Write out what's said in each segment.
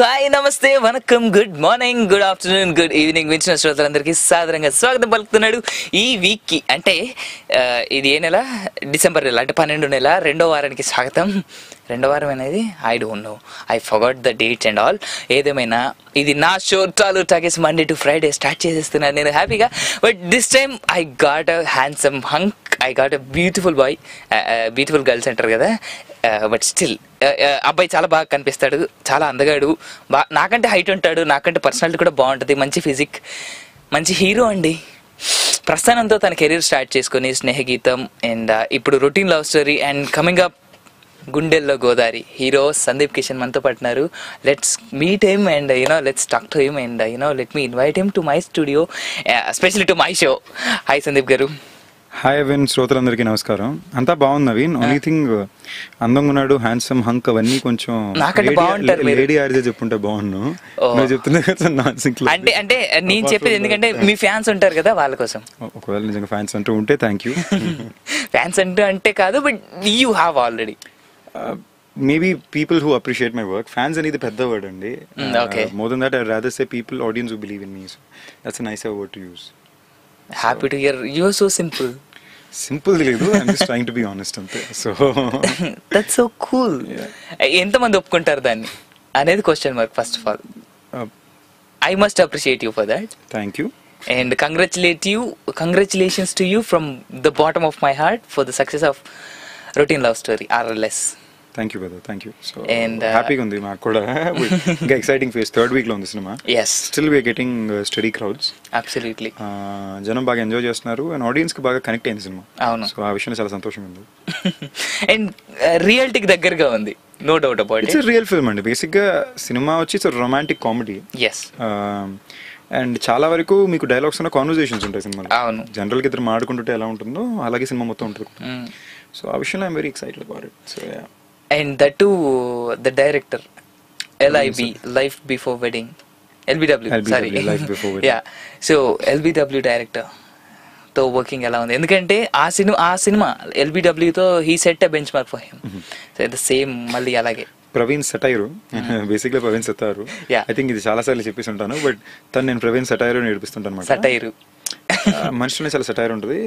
Hi నమస్తే వనకం good morning good afternoon good evening వించిన శ్రోతలందరికీ సాదరంగా స్వాగతం పలుకుతున్నాడు ఈ వీక్కి. అంటే ఇది ఏ నెల? డిసెంబర్ నెల, అంటే 12 నెల 2వ వారానికి స్వాగతం. 2వ వారం అనేది I don't know, I forgot the dates and all. ఏదేమైనా ఇది నా షో టాలు talkies Monday to Friday start చేసేస్తున్నాను నేను హ్యాపీగా. But this time I got a handsome hunk, I got a beautiful boy, beautiful girls అంటారు కదా, బట్ స్టిల్ అబ్బాయి చాలా బాగా కనిపిస్తాడు, చాలా అందగాడు, నాకంటే హైట్ ఉంటాడు, నాకంటే పర్సనాలిటీ కూడా బాగుంటుంది, మంచి ఫిజిక్, మంచి హీరో అండి. ప్రస్థానంతో తన కెరీర్ స్టార్ట్ చేసుకొని స్నేహగీతం అండ్ ఇప్పుడు routine love story and coming up Gundello Godavari hero Sundeep Kishan మనతో పట్టినారు. Let's meet him and let's talk to him and let me invite him to my studio, especially to my show. Hi Sundeep గారు. Hi అవిన్, శ్రోతలందరికీ నమస్కారం. అంతా బాగుంది అవిన్. Only thing అందంగా ఉన్నాడు, handsome hunk అవన్నీ కొంచెం లేడీ ఆర్జే చెప్పుంటే బాగున్నాను. చెప్తున్నా కదా అంటే అంటే నేను చెప్పేది ఎందుకంటే మీ ఫ్యాన్స్ ఉంటారు కదా వాళ్ళ కోసం. ఒకవేళ నిజంగా ఫ్యాన్స్ అంటూ ఉంటే థ్యాంక్ యూ. ఫ్యాన్స్ అంటే కాదు, but you have already maybe people who appreciate my work. Fans అనేది పెద్ద వర్డ్ అండి. More than that I rather say people, audience who believe in me. So that's a nicer word to use. Happy to hear. You are so simple. Simple లేదు, I'm just trying to be honest అంతే. So that's so cool. ఎంతమంది ఒప్పుకుంటారు దాన్ని అనేది question mark. First of all I must appreciate you for that. Thank you and congratulations to you from the bottom of my heart for the success of Routine Love Story RLS. Thank you brother, thank you. So హ్యాపీగా ఉంది మాకు కూడా. ఇంకా exciting phase, 3rd week లో ఉంది సినిమా. yes, still we're getting steady crowds. absolutely. జనం బాగా ఎంజాయ్ చేస్తున్నారు అండ్ ఆడియన్స్ కి బాగా కనెక్ట్ అయింది సినిమా. అవును. సో ఆ విషయంలో చాలా సంతోషంగా ఉంది. అండ్ రియాలిటీకి దగ్గరగా ఉంది, no doubt about it. It's real film అండి. బేసిక్ గా సినిమా వచ్చి it's romantic comedy. Yes. And చాలా వరకు మీకు డైలాగ్స్ ఉన్న కాన్వర్సేషన్స్ ఉంటాయి సినిమాలో. అవును. జనరల్ గా ఇద్దరు మాడుకుంటుంటే ఎలా ఉంటుందో అలాగే సినిమా మొత్తం ఉంటుంది. సో ఆ విషయంలో I'm very excited about it. So and that too, the director LIB, Life Before Wedding, LBW, sorry, Life Before Wedding. yeah, so LBW director తో వర్కింగ్ ఎలా ఉంది? ఎందుకంటే ఆ సినిమా LBW తో he set a benchmark for him. So the same మళ్ళీ అలాగే Praveen satire, basically Praveen Sattaru. I think ఇది చాలా సార్లు చెప్పేసి ఉంటాను, బట్ తను నేను ప్రవీణ్ సటైరు నేర్పిస్తుంటాను అనమాట. సటైరు మనుషులనే చాలా సటైర్ ఉంటుంది.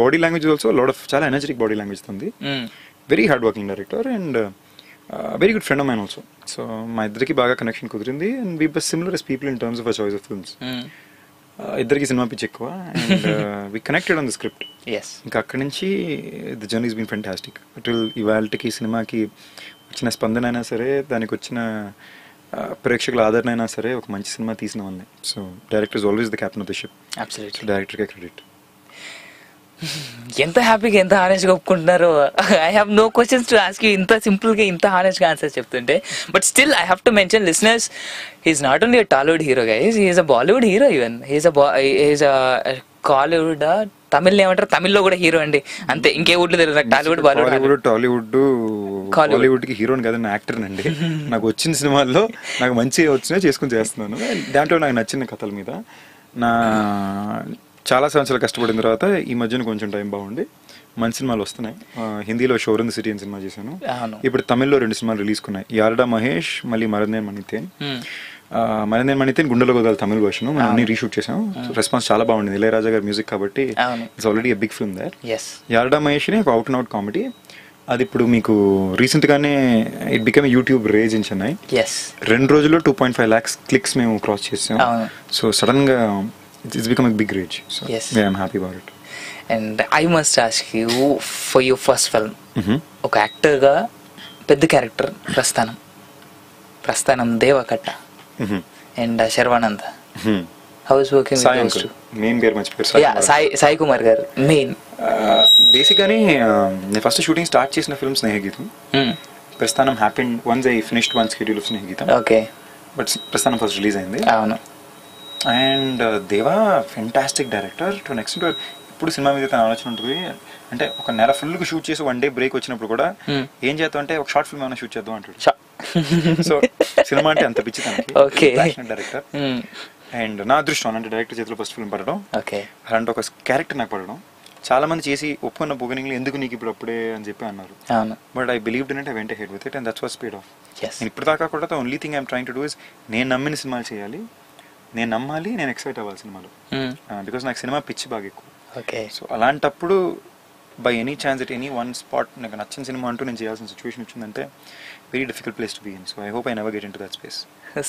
Body language also lot of చాలా ఎనర్జెటిక్ బాడీ లాంగ్వేజ్ ఉంది. Very hard working director and very good friend of mine also. So మా ఇద్దరికి బాగా కనెక్షన్ కుదిరింది and we both similar as people in terms of choice of films. ఇద్దరికి సినిమా పిచ్ ఎక్కువ and we connected on the script. ఇంకా అక్కడి నుంచి the journey is been fantastic. Till ఇవాళకి సినిమాకి వచ్చిన స్పందన అయినా సరే, దానికి వచ్చిన ప్రేక్షకుల ఆదరణ అయినా సరే, ఒక మంచి సినిమా తీసిన వాళ్ళని. So director is always the captain of the ship. Absolutely. డైరెక్టర్కే క్రెడిట్. ఎంత హ్యాపీగా, ఎంత హానెస్ట్గా ఒప్పుకుంటున్నారు. I have no questions to ask you. ఇంత సింపుల్గా, ఇంత హానెస్ట్గా ఆన్సర్స్ చెప్తుంటే. But still I have to mention listeners, he's not only a Tollywood hero guys, he's a Bollywood hero. Even he's a Kollywood, Tamil ఏమంటారు, తమిళ్లో కూడా హీరో అండి. అంతే, ఇంకే ఊర్లో తెలియదు నాకు. టాలీవుడ్, బాలీవుడ్, టాలీవుడ్, హాలీవుడ్ కి హీరోని కదా, యాక్టర్ అండి. నాకు వచ్చిన సినిమాల్లో నాకు మంచిగా వచ్చినా చేసుకుని చేస్తున్నాను. దాంట్లో నాకు నచ్చిన కథల మీద నా చాలా సంవత్సరాలు కష్టపడిన తర్వాత ఈ మధ్యన కొంచెం టైం బాగుండి మంచి సినిమాలు వస్తున్నాయి. హిందీలో షోర్ ఇన్ ది సిటీ అని సినిమా చేశాను. ఇప్పుడు తమిళ్లో 2 సినిమాలు రిలీజ్ కున్నాయి. యారడా మహేష్, మళ్ళీ మరనేన్ మణితేన్. మరనేన్ మణితేన్ గుండెలో గోదావరి తమిళ వర్షన్ మనం అన్ని రీషూట్ చేసాం. రెస్పాన్స్ చాలా బాగుంది. ఇళయరాజా గారి మ్యూజిక్ కాబట్టి it's already a big film there. Yaaruda Mahesh ని ఒక అవుట్ అండ్ అవుట్ కామెడీ. అది ఇప్పుడు మీకు రీసెంట్ గానే it become YouTube rage in Chennai. 2 రోజుల్లో 2.5 lakhs క్లిక్స్ మేము క్రాస్ చేసాం. సో సడన్ గా it's become a big reach. So yes, yeah, I'm happy about it. And I must ask you, for your first film, ఒక actor గా పెద్ద character ప్రస్థానం Deva Katta and Sharwanand, how is working with those two? Main పేరు మర్చిపోయారు. సాయి కుమార్ గారు main. Basic గానీ నేను first shooting start చేసిన ఫిల్మ్ స్నేహగీతం. ప్రస్థానం happened once I finished one schedule of స్నేహగీతం. Okay. But ప్రస్థానం ఫస్ట్ రిలీజ్ అయింది. అవును. అండ్ దేవా ఫెంటాస్టిక్ డైరెక్టర్ టు నెక్స్ట్. ఇప్పుడు సినిమా మీద తన ఆలోచన ఉంటుంది. అంటే ఒక నెల ఫుల్ గా షూట్ చేసి 1 day బ్రేక్ వచ్చినప్పుడు కూడా ఏం చేద్దాం అంటే ఒక షార్ట్ ఫిల్మ్ ఏమైనా షూట్ చేద్దాం అంటాడు. సో సినిమా అంటే అంత పిచ్చి తనకి. డైరెక్టర్ అండ్ నా అదృష్టం అంటే డైరెక్టర్ చేతిలో ఫస్ట్ ఫిల్మ్ పడడం, అలాంటి ఒక క్యారెక్టర్ నాకు పడడం. చాలా మంది చేసి ఒప్పుకున్న బుకింగ్లు ఎందుకు నీకు ఇప్పుడు అప్పుడే అని చెప్పి అన్నారు. అవును. But I believed in it, I went ahead with it and that's was paid of. Yes. నేను ఇప్పుడు దాకా కూడా the only thing I'm trying to do is నేను నమ్మిన సినిమాలు చేయాలి, నేను నమ్మాలి, నేను ఎక్సైట్ అవ్వాలి సినిమాలో. బికాస్ నాకు సినిమా పిచ్చి బాగా ఎక్కువ. ఓకే. సో అలాంటప్పుడు by any chance at any one spot నాకు నచ్చిన సినిమా అంటూ నేను చేయాల్సిన సిచ్యువేషన్ వచ్చిందంటే very difficult place to be in. So I hope I never get in to that space.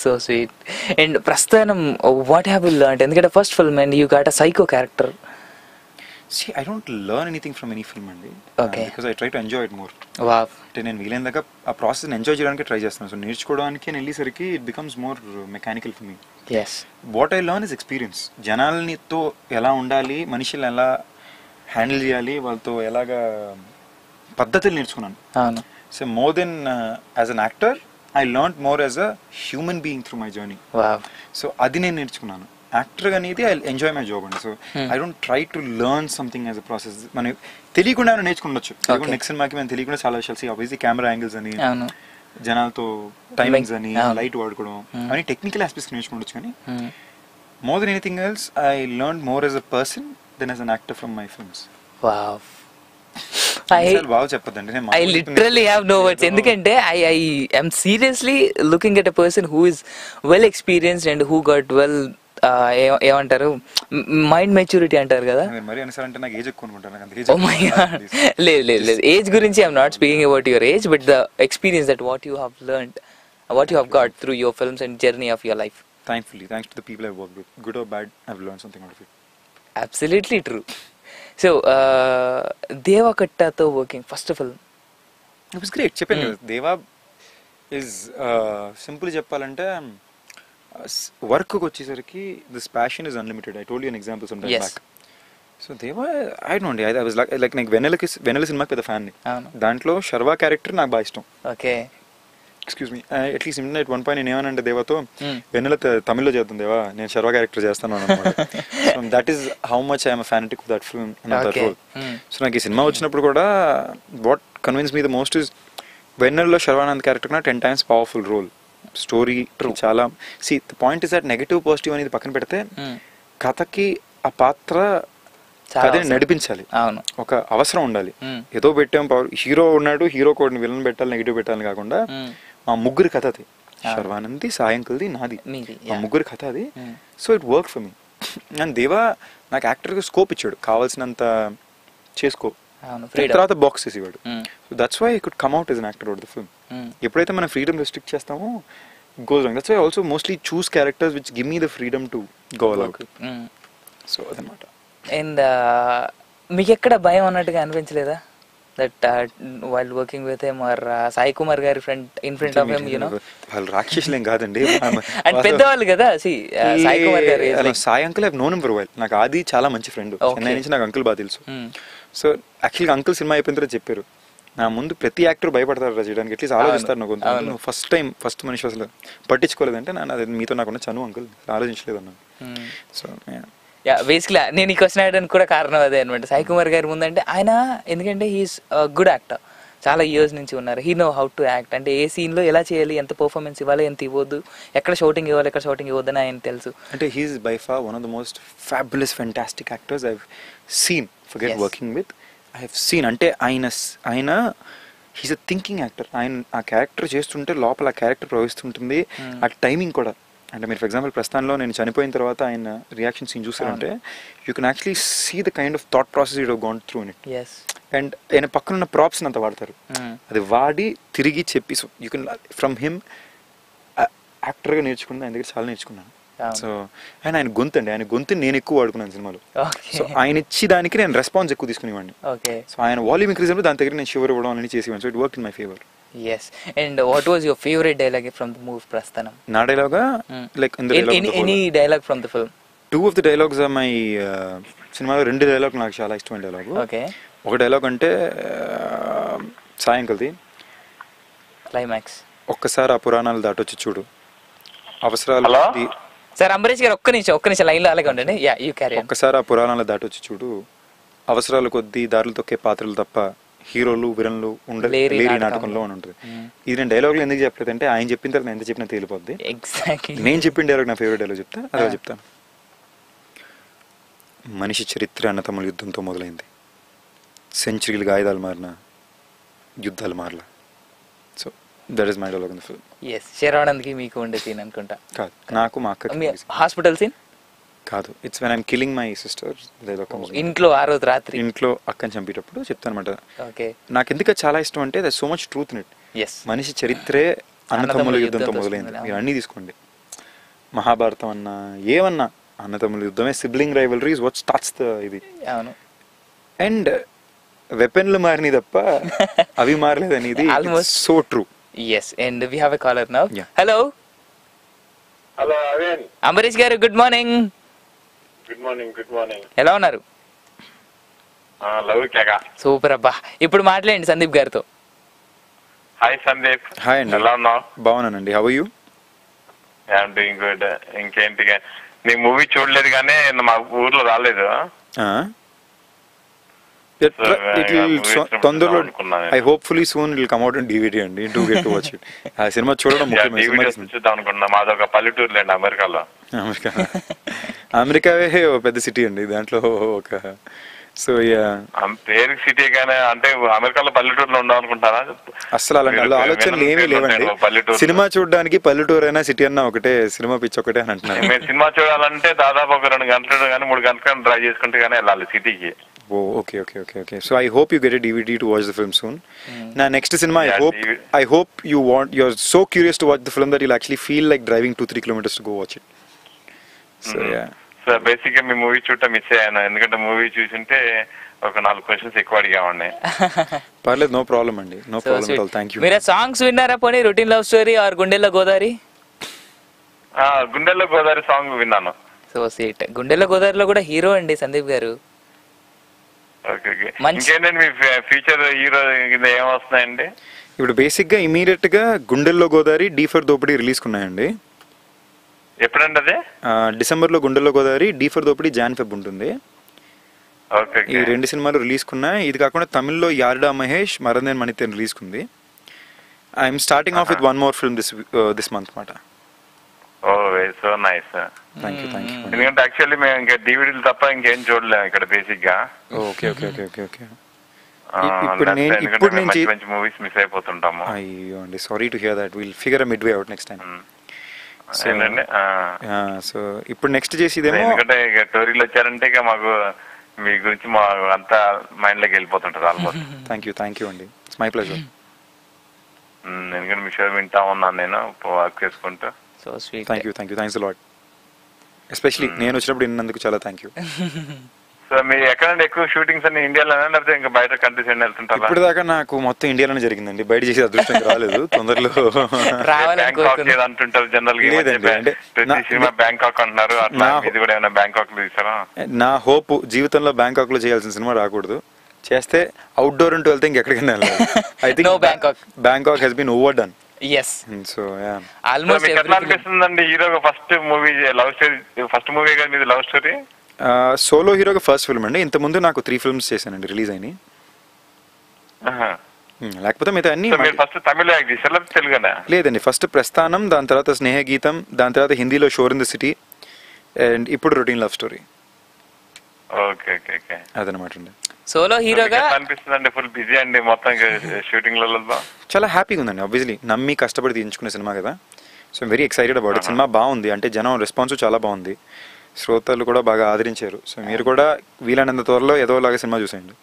So sweet. And Prasthanam what have you learned? ఎందుకంటే first film and you got a psycho character. See, I don't learn anything from any film అండి. Okay. Because I try to enjoy it more. Wow. అంటే నేను వీలైన దాకా ఆ process enjoy చేయడానికి try చేస్తాను. So నేర్చుకోవడానికి నేను వెళ్ళేసరికి it becomes more mechanical for me. Yes. What I learn is experience. జనాలతో ఎలా ఉండాలి, మనుషులు ఎలా హ్యాండిల్ చేయాలి, వాళ్ళతో ఎలాగా పద్ధతులు నేర్చుకున్నాను. అవును. So more than as an actor I learn more as a human being through my journey. Wow. So అది నేను నేర్చుకున్నాను. యాక్టర్ అనేది ఐ ఎంజాయ్ మై జాబ్ అండి. So I don't try to learn something as a process. మనం తెలియకుండా నేర్చుకుండొచ్చు. Next సినిమాకి మనం తెలియకుండా చాలా విషయాలు ఆబ్వియస్లీ కెమెరా యాంగిల్స్ అని, జనాలతో టైమింగ్స్ అని, లైట్ వాడుకోవడం అని టెక్నికల్ ఆస్పెక్ట్స్ నేర్చుకుండొచ్చు. కానీ more than anything else I learn more as a person than as an actor from my films. Wow. బాగా చెప్పదండి. I literally have no words. ఎందుకంటే I am seriously looking at a person who is well experienced and who got well ఏమంటారు mind maturity అంటారు కదా. మరి అనిసారంటే నాకు age ఎక్కువ అనుకుంటాను. Oh my god. లేదు ఏజ్ గురించి I'm not speaking about your age but the experience that what you have learned, what you have got through your films and journey of your life. Thankfully, thanks to the people I've worked with, good or bad, I've learned something out of it. Absolutely true. So Deva Kattato working first of all, it was great. చెప్పాను కదా, Deva is simple చెప్పాలంటే work వచ్చేసరికి this passion is unlimited. I told you an example some time back. So Deva I don't know, I was like నాకు వెన్నెల సినిమాకి పెద్ద fan. దాంట్లో Sharwa character నాకు బాగా ఇష్టం. Okay. Excuse me, at least internet one point నేను ఏమనంటే దేవాతో వెన్నెల తమిళ్లో చేద్దాం దేవా, నేను శర్వా క్యారెక్టర్ చేస్తాను అనమాట. So that is how much I'm fanatic of that film and that role. So నాకు ఈ సినిమా వచ్చినప్పుడు కూడా what convince me the most is వెన్నెల్లో శర్వానంద్ క్యారెక్టర్ నా 10 times పవర్ఫుల్ రోల్. స్టోరీ చాలా see the point is that negative positive అనేది పక్కన పెడితే కథకి ఆ పాత్ర కథని నడిపించాలి. ఒక అవసరం ఉండాలి. ఏదో పెట్టాం హీరో ఉన్నాడు, హీరో కూడా విలన్ పెట్టాలి, నెగిటివ్ పెట్టాలని కాకుండా మా ముగ్గురు కథ అది. శర్వానంద్ది, సాయంకల్ది, నాది, మా ముగ్గురు కథ అది. So it work for me. And దేవా నాకు యాక్టర్గా స్కోప్ ఇచ్చాడు, కావాల్సినంత చేసుకో, తర్వాత బాక్స్ చేసేవాడు. So that's why I could come out as an actor out the film. ఎప్పుడైతే మనం ఫ్రీడమ్ రెస్ట్రిక్ట్ చేస్తామో goes wrong. That's why also mostly choose characters which give me the freedom to go out. So అదనమాట. And మీకు ఎక్కడ భయం అన్నట్టుగా అనిపించలేదా that while working with him or Sai Kumar గారి in front of him, you know? వాళ్ళు రాక్షసులేం కాదండి, అండ్ పెద్దవాళ్ళు కదా. సాయి కుమార్ గారు, Sai uncle have known him for while. నాకు ఆది చాలా మంచి ఫ్రెండ్, చెన్నై నుంచి నాకు అంకుల్ బాగా తెలుసు. సో యాక్చువల్గా అంకుల్ సినిమా అయిపోయిన తర్వాత చెప్పారు, నా ముందు ప్రతి యాక్టర్ భయపడతారు చేయడానికి, అట్లీస్ట్ ఆలోచిస్తారు. నాకు ఫస్ట్ మనిషి అసలు పట్టించుకోలేదంటే అది మీతో నాకున్న చనువు అంకుల్, ఆలోచించలేదు అన్నాను. సో బేసిక్లీ నేను ఈ క్వశ్చన్ అడగడానికి కూడా కారణం అదే అనమాట. సాయి కుమార్ గారి ముందంటే ఆయన, ఎందుకంటే హీఈస్ గుడ్ యాక్టర్, చాలా ఇయర్స్ నుంచి ఉన్నారు. He know how to act. అంటే ఏ సీన్లో ఎలా చేయాలి, ఎంత పర్ఫార్మెన్స్ ఇవ్వాలి, ఎంత ఇవ్వద్దు, ఎక్కడ షూటింగ్ ఇవ్వాలి, ఎక్కడ షూటింగ్ ఇవ్వద్దు అని ఆయన తెలుసు. అంటే he's by far one of the most fabulous fantastic actors I have seen, forget working with, I have seen. అంటే ఆయన హీస్ అ థింకింగ్ యాక్టర్. ఆయన ఆ క్యారెక్టర్ చేస్తుంటే లోపల ఆ క్యారెక్టర్ ప్రవహిస్తుంటుంది. ఆ టైమింగ్ కూడా, అంటే మీరు ఫర్ ఎగ్జాంపుల్ ప్రస్థానంలో నేను చనిపోయిన తర్వాత ఆయన రియాక్షన్ సీన్ చూసారంటే you can actually see the kind of thought process you have gone through in it. And ఆయన పక్కన ఉన్న ప్రాప్స్ అంతా వాడతారు, అది వాడి తిరిగి చెప్పి. So you can from him యాక్టర్గా నేర్చుకున్నాను, ఆయన దగ్గర చాలా నేర్చుకున్నాను. సో ఆయన గొంతు అండి, ఆయన గొంతు నేను ఎక్కువ వాడుకున్నాను సినిమాలో. సో ఆయన ఇచ్చి దానికి నేను రెస్పాన్స్ ఎక్కువ తీసుకునేవాడిని. సో ఆయన వాల్యూమ్ ఇంక్రీజ్ అయినప్పుడు దాని దగ్గర నేను షివర్ ఇవ్వడం అని చేసేవాడిని. So it work in my favour. Yes. And what was your favorite dialogue from the movie Prasthanam? Na dialogue, like in the dialogue, any dialogue from the film? Two of the dialogues are my cinema lo rendu dialogue నాకు చాలా ఇష్టమైన dialogue. Okay. ఒక dialogue అంటే సాయంకల్ది climax. ఒక్కసారి ఆ పురాణాలు దాటొచ్చి చూడు, అవసరాలు సార్ అంబరీష్ గారు ఒక్క నిమిషం లైన్ లో అలాగే ఉండండి. Yeah you carry on. ఒక్కసారి ఆ పురాణాలు దాటొచ్చి చూడు, అవసరాలు కొద్దీ దారులు తొక్కే పాత్రలు తప్ప హీరోలు విలన్లు ఉండలేరు ఈ నాటకంలో అని ఉంటుంది. ఇది నేను డైలాగులు ఎందుకు చెప్పలేదు అంటే ఆయన చెప్పిన తర్వాత నేను ఎంత చెప్పినా తేలిపోద్ది. ఎగ్జాక్ట్లీ. నేను చెప్పిన డైలాగ్ నా ఫేవరెట్ డైలాగ్ చెప్తా, అదే చెప్తాను. మనిషి చరిత్ర అన్నతమ్ముల యుద్ధంతో మొదలైంది, సెంచరీలుగా ఆయుధాలు మారిన యుద్ధాలు మారలా. So that is my dialogue in the film. Yes శరవణంద్కి మీకు ఉండే సీన్ అనుకుంటా. కాదు, నాకు మా అక్కకి హాస్పిటల్ సీన్ కాదు. It's when I'm killing my sister. ఇంట్లో ఆ రోజు రాత్రి ఇంట్లో అక్కని చంపేటప్పుడు చెప్తానమాట. ఓకే. నాకు ఎందుకు చాలా ఇష్టం అంటే that so much truth in it. Yes మనిషి చరిత్రే అన్నతమ్ముల యుద్ధంతో మొదలైంది. మీరు అన్నీ తీసుకోండి, మహాభారతం అన్నా ఏమన్నా అన్నతమ్ముల యుద్ధమే. Sibling rivalry is what starts the ఇది. అవును. అండ్ వెపన్లు మారినాయి తప్ప అవి మారలేదు అనేది so true. Yes and we have a caller now. Yeah. Hello hello Avin. Ambareesh garu good morning. Good morning. Good morning. ఎలా ఉన్నారు? లౌక్యగా. సూపర్ అబ్బా. ఇప్పుడు మాట్లాడండి సందీప్ గారితో. హాయ్ సందీప్. హాయ్ అండి. ఎలా ఉన్నావు? బాగున్నానండి. How are you? I'm doing good. ఇంకేంటి, నీ మూవీ చూడలేదు కానీ మా ఊర్లో రాలేదు. తొందరలో I hopefully soon it will come out in DVD అండి. Do get to watch it. ఆ సినిమా చూడడం ముఖ్యమైన. చూద్దాం అనుకున్నా. మాది ఒక పల్లెటూరు లేండి అమెరికాలో. అమెరికావే ఒక పెద్ద సిటీ అండి. దాంట్లో ఒక సో పేరు సిటీ కానీ అంటే అమెరికాలో పల్లెటూరులో ఉందాం అనుకుంటారా? అసలు అలాంటి ఆలోచనలు ఏమీ లేవండి. సినిమా చూడడానికి పల్లెటూరు అయినా సిటీ అన్నా ఒకటే, సినిమా పిచ్చి ఒకటే అని అంటున్నారు. మీరు సినిమా చూడాలంటే దాదాపు ఒక 2 గంటలు కానీ 3 గంటలు కానీ డ్రైవ్ చేసుకుంటే కానీ వెళ్ళాలి సిటీకి. Oh, okay. So I hope you get a DVD to watch the film soon. Now next cinema, I hope you're so curious to watch the film that you'll actually feel like driving 2-3 kilometers to go watch it. So yeah. So basic గా మీ movie చూడటం miss అయ్యాను. ఎందుకంటే movie చూసింటే ఒక 4 questions ఎక్కువ అడిగామండి. పర్లేదు, no problem అండి. No problem at all. Thank you. మీరు సాంగ్స్ విన్నారా పోనీ? Routine love story or Gundello Godavari? Gundello Godavari song విన్నాను. So sweet. గుండెల్లో గోదావరిలో కూడా హీరో అండి సందీప్ గారు. ఇంకేంటండి మీ ఫ్యూచర్ హీరో ఏం వస్తున్నాయండి? ఇప్పుడు బేసిక్ గా ఇమీడియట్ గా Gundello Godavari, D for Dopidi release కున్నాయండి. ఎప్పుడండి అది? డిసెంబర్ లో Gundello Godavari, D for Dopidi Jan Feb ఉంటుంది. ఈ 2 సినిమాలు రిలీజ్ కున్నాయి. ఇది కాకుండా తమిళ్లో యార్డా మహేష్, మరదేన్ మణితేన్ రిలీజ్ కుంది. I'm starting off with 1 more film this month మాట. Oh so nice. థాంక్యూ. ఎందుకంటే యాక్చువల్లీ మేము ఇంకా డివిడీలు తప్ప ఇంకేం చూడలేము ఇక్కడ బేసిక్ గా. ఓకే. ఇప్పుడు మంచి మూవీస్ మిస్ అయిపోతుంటాము. అయ్యో అండి, sorry to hear that. Will figure a midway out next time. So ఇప్పుడు నెక్స్ట్ చేసేదేమో, ఎందుకంటే ఇక టోరీలు వచ్చారంటే ఇక మాకు మీ గురించి మా అంతా మైండ్ లోకి వెళ్ళిపోతుంటది ఆల్మోస్ట్. థ్యాంక్ యూ అండి. It's my pleasure. ఎందుకంటే మీ షో వింటా ఉన్నాను నేను వర్క్ చేసుకుంటూ. So sweet. Thank you. Thanks a lot. Especially నేను వచ్చినప్పుడు విన్నందుకు చాలా థ్యాంక్ యూ. సో మీరు ఎక్కడంటే ఎక్కువ షూటింగ్స్ అన్ని ఇండియాలోనే లేకపోతే ఇంకా బయట కంట్రీస్ అన్ని వెళ్తుంటారా? ఇప్పుడు దాకా నాకు మొత్తం ఇండియాలోనే జరిగిందండి. బయట చేసే అదృష్టం రాలేదు. తొందరలో బ్యాంకాక్ అంటుంటారు జనరల్ గా. ప్రతి సినిమా బ్యాంకాక్ అంటున్నారు. అట్లా ఇది కూడా ఏమైనా బ్యాంకాక్ లో తీసారా? నా హోప్ జీవితంలో బ్యాంకాక్ లో చేయాల్సిన సినిమా రాకూడదు. చేస్తే అవుట్డోర్ అంటూ వెళ్తే ఇంకెక్కడికైనా వెళ్ళాలి. I think Bangkok has been overdone. yes so yeah almost ఎట్లా అనిపిస్తుందండి హీరోగా first movie love story? First movie గా మీది లవ్ స్టోరీ? సోలో హీరోగా ఫస్ట్ ఫిల్మ్ అండి. ఇంత ముందు నాకు 3 films చేశానండి, రిలీజ్ అయినాయి. లేకపోతే మిగతా అన్ని ఫస్ట్ తమిళ యాక్ట్ చేశారా తెలుగునా? లేదండి, ఫస్ట్ ప్రస్థానం, దాని తర్వాత స్నేహ గీతం, దాని తర్వాత హిందీలో షోర్ ఇన్ ద సిటీ, అండ్ ఇప్పుడు రొటీన్ లవ్ స్టోరీ. ఓకే అదనమాట అండి. సోలో హీరోగా అనిపిస్తుందండి ఫుల్ బిజీ అండి మొత్తం షూటింగ్ లలో. చాలా హ్యాపీగా ఉందండి. ఆబ్వియస్లీ నమ్మి కష్టపడి తీయించుకునే సినిమా కదా. So very excited about it. Cinema బాగుంది, అంటే జనం రెస్పాన్స్ చాలా బాగుంది, శ్రోతలు కూడా బాగా ఆదరించారు. సో మీరు కూడా వీలైనంత త్వరలో ఏదోలాగా సినిమా చూసేయండి.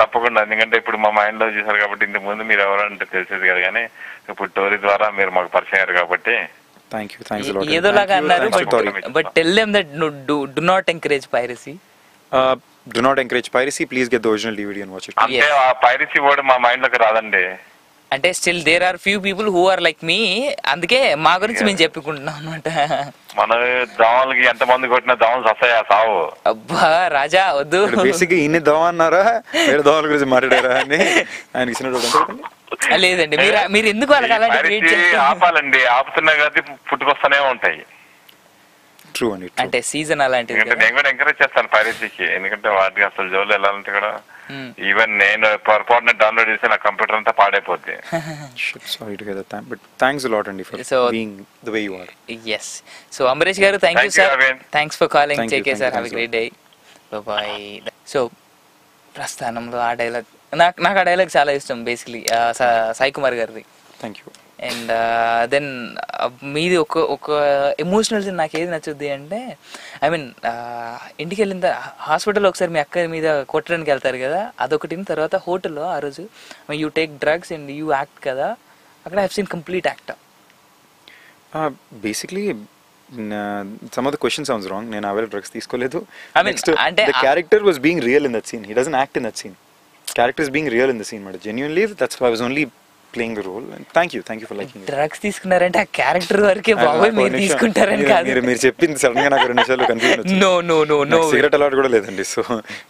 తప్పకుండా. ఎందుకంటే ఇప్పుడు మా మైండ్ లో చూసారు కాబట్టి, ఇంతకు ముందు మీరు ఎవరంటే తెలిసేది కదా, కానీ ఇప్పుడు టోరీ ద్వారా మీరు మాకు పరిచయం అయ్యారు కాబట్టి. Thanks a lot. ఏదోలాగా అన్నారు, but tell them that do not encourage piracy. Do not encourage piracy. Please get the original DVD and watch it. అంటే ఆ పైరసీ వర్డ్ మా మైండ్ లోకి రాదండి. అంటే still there are few people who are like me. అందుకే మా గురించి మేము చెప్పుకుంటున్నాం అనమాట. మన దోమలకి ఎంత మంది కొట్టినా దోమలు వస్తాయా సావు? అబ్బా రాజా వద్దు. బేసిక్ ఇన్ని దోమ అన్నారా, వేరే దోమల గురించి మాట్లాడారా అని ఆయనకి ఇచ్చిన. లేదండి, మీరు ఎందుకు అలాంటి ఆపాలండి. ఆపుతున్నా కదా పుట్టుకొస్తానే ఉంటాయి. ట్రూ అండి. అంటే సీజన్ అలాంటిది. నేను కూడా ఎంకరేజ్ చేస్తాను పైరసీకి. ఎందుకంటే వాటికి అసలు జోలు వెళ్ళాలంటే కూడా ఈవెన్ నేను పొరపాటున డౌన్లోడ్ చేస్తే నా కంప్యూటర్ అంతా పాడైపోద్ది. Sorry to hear that, but thanks a lot Andy for being the way you are. Yes. So Amrish garu, thank you sir. Thanks for calling. Take care sir. Have a great day. Bye bye. So ప్రస్థానంలో ఆ dialogue నాకు ఆ dialogue చాలా ఇష్టం basically Sai Kumar గారిది. Thank you. And then మీది ఒక emotional scene నాకు ఏది నచ్చుద్ది అంటే, ఐ మీన్ ఇంటికి వెళ్ళిన హాస్పిటల్లో ఒకసారి మీ అక్క మీద కొట్టడానికి వెళ్తారు కదా, అదొకటి. తర్వాత హోటల్లో ఆ రోజు you take drugs and you act కదా, అక్కడ I have scene complete act. Basically some of the question sounds wrong. నేను ఆవేళ డ్రగ్స్ తీసుకోలేదు. I mean, అంటే the character was being real in that scene. He doesn't act in that scene. Character is being real in the scene, madam. Genuinely, that's why I was only playing the role. And thank you for liking it. Drugs తీసుకున్నారంటే ఆ character వరకే బాబోయ్, మీరు తీసుకుంటారని కాదు. మీరు చెప్పింది sudden గా నాకు 2 నిమిషాలు కన్ఫ్యూజన్ వచ్చింది. నో సిగరెట్ అలవాటు కూడా లేదండి. సో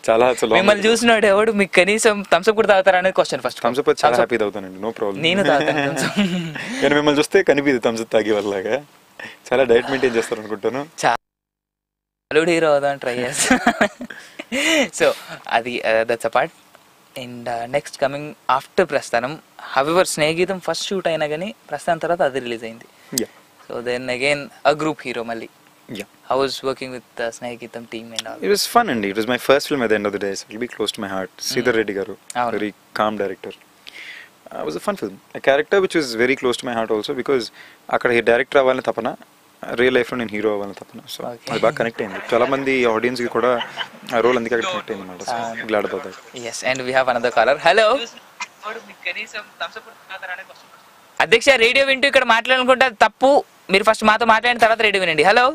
చాలా మిమ్మల్ని చూసినాడు ఎవడు మీకు కనీసం థమ్స్అప్ కూడా తాగుతారా అనేది క్వశ్చన్ ఫస్ట్. థమ్స్అప్ చాలా హ్యాపీ తాగుతానండి, నో ప్రాబ్లం. నేను తాగుతాను. నేను మిమ్మల్ని చూస్తే కనిపిది థమ్స్అప్ తాగే వాళ్ళగా. చాలా డైట్ మెయింటైన్ చేస్తారు అనుకుంటాను. చాలా హీరో అవుదాం ట్రై చేస్తా. సో అది that's a part. And next coming after Prasthanam, however Snehitam first shoot అయినా కానీ ప్రస్థానం తర్వాత అది రిలీజ్ అయింది. So then again a group hero మళ్ళీ. How was working with the Snehitam team and all? It was fun and it was my first film at the end of the day, so it will be close to my heart. Sridhar Reddy garu, very calm director. It was a fun film, a character which was very close to my heart also, because akkada director avalani tapana, real life lo nenu hero avalani tapana. So అది బాగా connect అయింది. చాలా మంది audience కి కూడా ఆ role అందుకే connect అయింది అన్నమాట. So glad about that. Yes, and we have another caller. Hello. అధ్యక్ష, రేడియో వింటూ ఇక్కడ మాట్లాడాలనుకుంటే తప్పు. మీరు ఫస్ట్ మాతో మాట్లాడిన తర్వాత రేడియో వినండి. హలో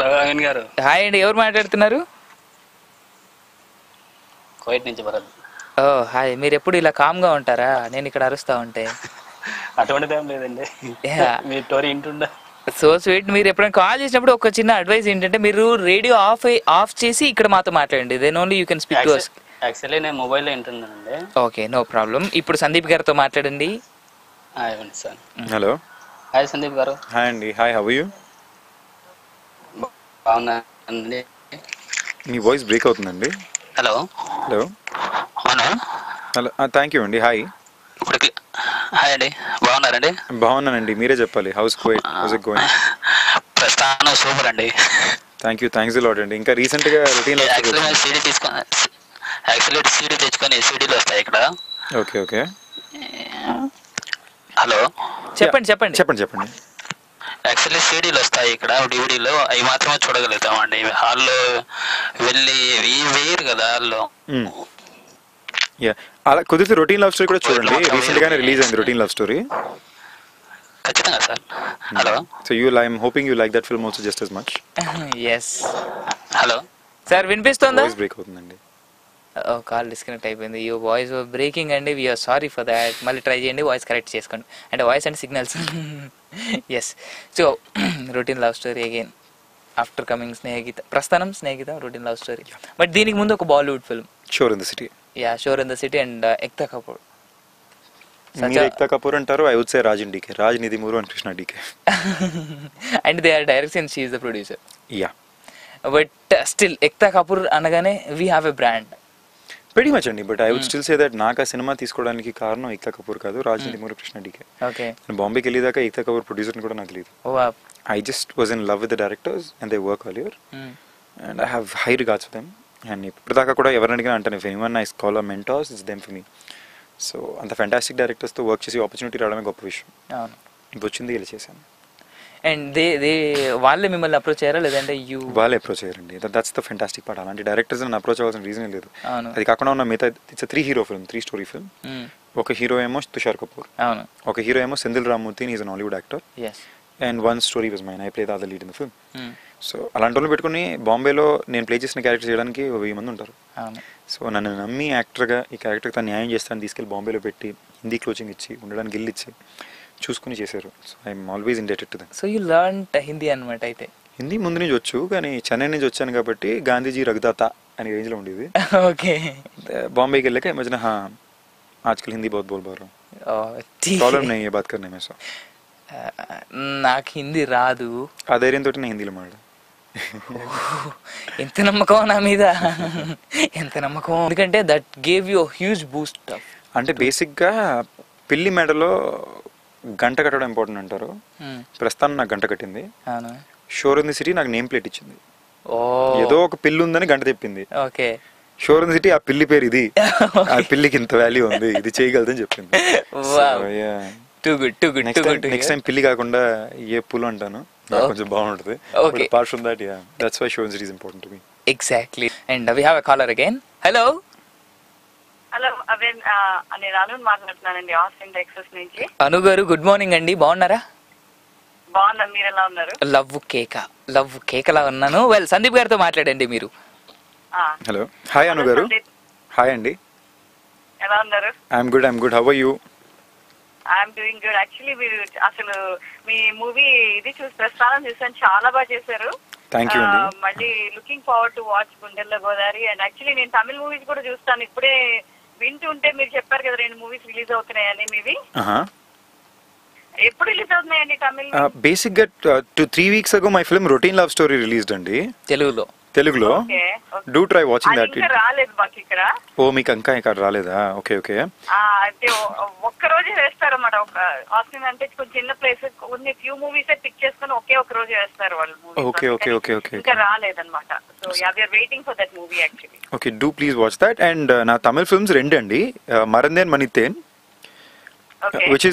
అరవింద్ గారు. హాయ్ అండి, ఎవరు మాట్లాడుతున్నారు? కోయిట్ నుంచి భరత్. ఓ హాయ్. మీరు ఎప్పుడు ఇలా కామ్ గా ఉంటారా నేను ఇక్కడ అరుస్తా ఉంటే? అటువంటిది ఏం లేదండి, మీ స్టోరీ వింటుండా. So sweet. మీరు ఎప్పుడైనా కాల్ చేసినప్పుడు ఒక చిన్న అడ్వైస్ ఏంటంటే, మీరు రేడియో ఆఫ్ చేసి ఇక్కడ మాతో మాట్లాడండి. Then only you can speak to us. Actually నేను మొబైల్లో వింటున్నానండి. Okay, no problem. ఇప్పుడు సందీప్ గారితో మాట్లాడండి. సార్. హలో. హాయ్ సందీప్ గారు. హాయ్ అండి. Hi, how are you? బాగున్నానండి. మీ వాయిస్ బ్రేక్ అవుతుందండి. Hello hello. అవునా? హలో, థ్యాంక్ యూ అండి. హాయ్. ఇప్పుడు హాయ్ అండి, బాగున్నారండి? బాగున్నానండి, మీరే చెప్పాలి. How's it going? Prasthanam super అండి. థ్యాంక్స్ లాట్ అండి. ఇంకా రీసెంట్ గా రొటీన్ సీడీ తీసుకొని, యాక్చువల్లీ సీడీ తెచ్చుకొని సీడీలు వస్తాయి ఇక్కడ. ఓకే. హలో, చెప్పండి. యాక్చువల్లీ సీడీలు వస్తాయి ఇక్కడ, డివిడీలో. అవి మాత్రమే చూడగలుగుతామండి. హాల్లో వెళ్ళి వేయరు కదా హాల్లో. అలా కుదిరితే రొటీన్ లవ్ స్టోరీ కూడా చూడండి. రీసెంట్ గానే రిలీజ్ అయింది రొటీన్ లవ్ స్టోరీ. ఖచ్చితంగా sir. Hello. So I'm hoping you like that film also just as much. yes. Hello sir, వినిపిస్తుందా? వాయిస్ బ్రేక్ అవుతుందండి. కాల్ డిస్కనెక్ట్ అయిపోయింది. యూ వాయిస్ బ్రేకింగ్ అండి. We're sorry for that. మళ్ళీ try చేయండి, voice correct చేసుకోండి. అంటే voice and signals. Yes. So routine love story again after coming Prasthanam Snehitam routine love story. But దీనికి ముందు ఒక Bollywood film, Shor in the city. Shor in the city and Ekta Kapoor. మీరు ఎక్తా కపూర్ అంటారు, I would say Raj and DK, Raj Nidimoru and Krishna DK. And they are director and she is the producer. Yeah, but still Ekta Kapoor అనగానే we have a brand. Very much అండి. But I would still say that నాకు ఆ సినిమా తీసుకోవడానికి కారణం ఏక్తా కపూర్ కాదు, రాజ్ నిధిమూరు, కృష్ణ డీకే. ఓకే. బాంబేకి వెళ్ళేదాకా ఏక్తా కపూర్ ప్రొడ్యూసర్ కూడా నాకు తెలియదు. I just was in love with the directors and they work earlier, and I have high regards for them. And ఇప్పటిదాకా కూడా ఎవరిని అడిగినా అంటాను, if anyone I call a mentors, it's them for me. So అంత fantastic డైరెక్టర్స్తో work చేసి opportunity రావడమే గొప్ప విషయం. అవును, ఇప్పుడు వచ్చింది వెళ్ళి చేశాను. అండ్ దే వాళ్ళే మిమ్మల్ని అప్రోచ్ అయ్యారా లేదంటే వాళ్ళే అప్రోచ్ అయ్యారండి. That's the fantastic part. అలాంటి డైరెక్టర్స్ నన్ను అప్రోచ్ అవ్వాల్సిన రీజన్ లేదు. అవును. అది కాకుండా ఉన్న మిగతా it's 3 hero film, 3 story film. ఒక హీరో ఏమో తుషార్ కపూర్, అవును. ఒక హీరో ఏమో Sendhil Ramamurthy, is an Hollywood actor. Yes. And one story was mine, I play the other lead in the film. So అలాంటి వాళ్ళు పెట్టుకుని బాంబేలో నేను ప్లే చేసిన క్యారెక్టర్ చేయడానికి 1000 మంది ఉంటారు. సో నన్ను నమ్మి యాక్టర్గా ఈ క్యారెక్టర్ తను న్యాయం చేస్తాను తీసుకెళ్ళి బాంబేలో పెట్టి హిందీ కోచింగ్ ఇచ్చి ఉండడానికి గిల్లు ఇచ్చి చూసుకుని చేశారు. So I'm always indebted to them. So you learn Hindi అనమాట. అయితే హిందీ ముందు నుంచి వచ్చు, కానీ చెన్నై నుంచి వచ్చాను కాబట్టి గాంధీజీ రఘుదాత అనే రేంజ్లో ఉండేది. ఓకే. బాంబేకి వెళ్ళాక మధ్యన ఆజ్కల్ హిందీ बहुत बोल पा रहा हूँ, प्रॉब्लम नहीं है बात करने में. సో నాకు హిందీ రాదు, ఆ ధైర్యంతో నేను హిందీలో మాట్లాడు. ఎంత నమ్మకం నా మీద, ఎంత నమ్మకం. ఎందుకంటే that gave you huge Boost. అంటే బేసిక్గా పెళ్లి మేడలో గంట కట్టడం ఇంపార్టెంట్ అంటారు. ప్రస్తుతం నాకు గంట కట్టింది. షోర్ ఇన్ ది సిటీ నాకు నేమ్ ప్లేట్ ఇచ్చింది. ఏదో ఒక పెళ్లి ఉందని గంట తెప్పింది. Okay. Shor in the city ఆ పిల్లి పేరు ఇది, ఆ పిల్లికి ఇంత వాల్యూ ఉంది, ఇది చేయగలదని చెప్పింది. Too good too good too good. Next time పిల్లి కాకుండా ఏ పూలు అంటాను, నాకు కొంచెం బాగుంటుంది. Apart from that that's why Shor in the city is important to me. Exactly. And we have a caller again. Hello hello Avin, నేను అను మాట్లాడుతున్నానండి, ఆస్టిన్ టెక్సస్ నుంచి. అను గారు గుడ్ మార్నింగ్ అండి, బాగున్నారా? బాగున్నాను, మీరు ఎలా ఉన్నారు? లవ్ కేకలా ఉన్నాను. వెల్, సందీప్ గారితో మాట్లాడండి మీరు. హలో, హాయ్ అను గారు. హాయ్ అండి, ఎలా ఉన్నారు? I'm good, how are you? I'm doing good. Actually మీరు అసలు మీ మూవీ ఇది ప్రస్థానం చూసాను, చాలా బాగా చేశారు. థ్యాంక్ యూ అండి. మళ్ళీ లుకింగ్ ఫార్వర్డ్ టు వాచ్ గుండెల్లో గోదావరి. అండ్ యాక్చువల్లీ నేను తమిళ మూవీస్ కూడా చూస్తాను. ఇప్పుడే వింటుంటే మీరు చెప్పారు కదా 2 మూవీస్ రిలీజ్ అవుతున్నాయని, మీవి ఎప్పుడు రిలీజ్ అవుతున్నాయండి తమిళ? బేసిక్ గా 2-3 weeks ago my film routine love story released అండి, తెలుగులో. Do try watching that. రాలేదు మాకు ఇక్కడ. ఓ, మీకు ఇంకా ఇక్కడ రాలేదా? Okay okay. అంటే ఒక్క రోజే వేస్తారన్నమాట. ఆస్టిన్ అంటే కొంచెం చిన్న ప్లేస్, కొన్ని ఫ్యూ మూవీస్ పిక్ చేసుకుని ఒక రోజు వేస్తారు వాళ్ళు. Okay okay okay okay. ఇంకా రాలేదన్నమాట. So yeah, we are waiting for that movie actually. Okay, do please watch that. And నా తమిళ్ ఫిల్మ్స్ 2 అండి, మరందేన్ మణితేన్, which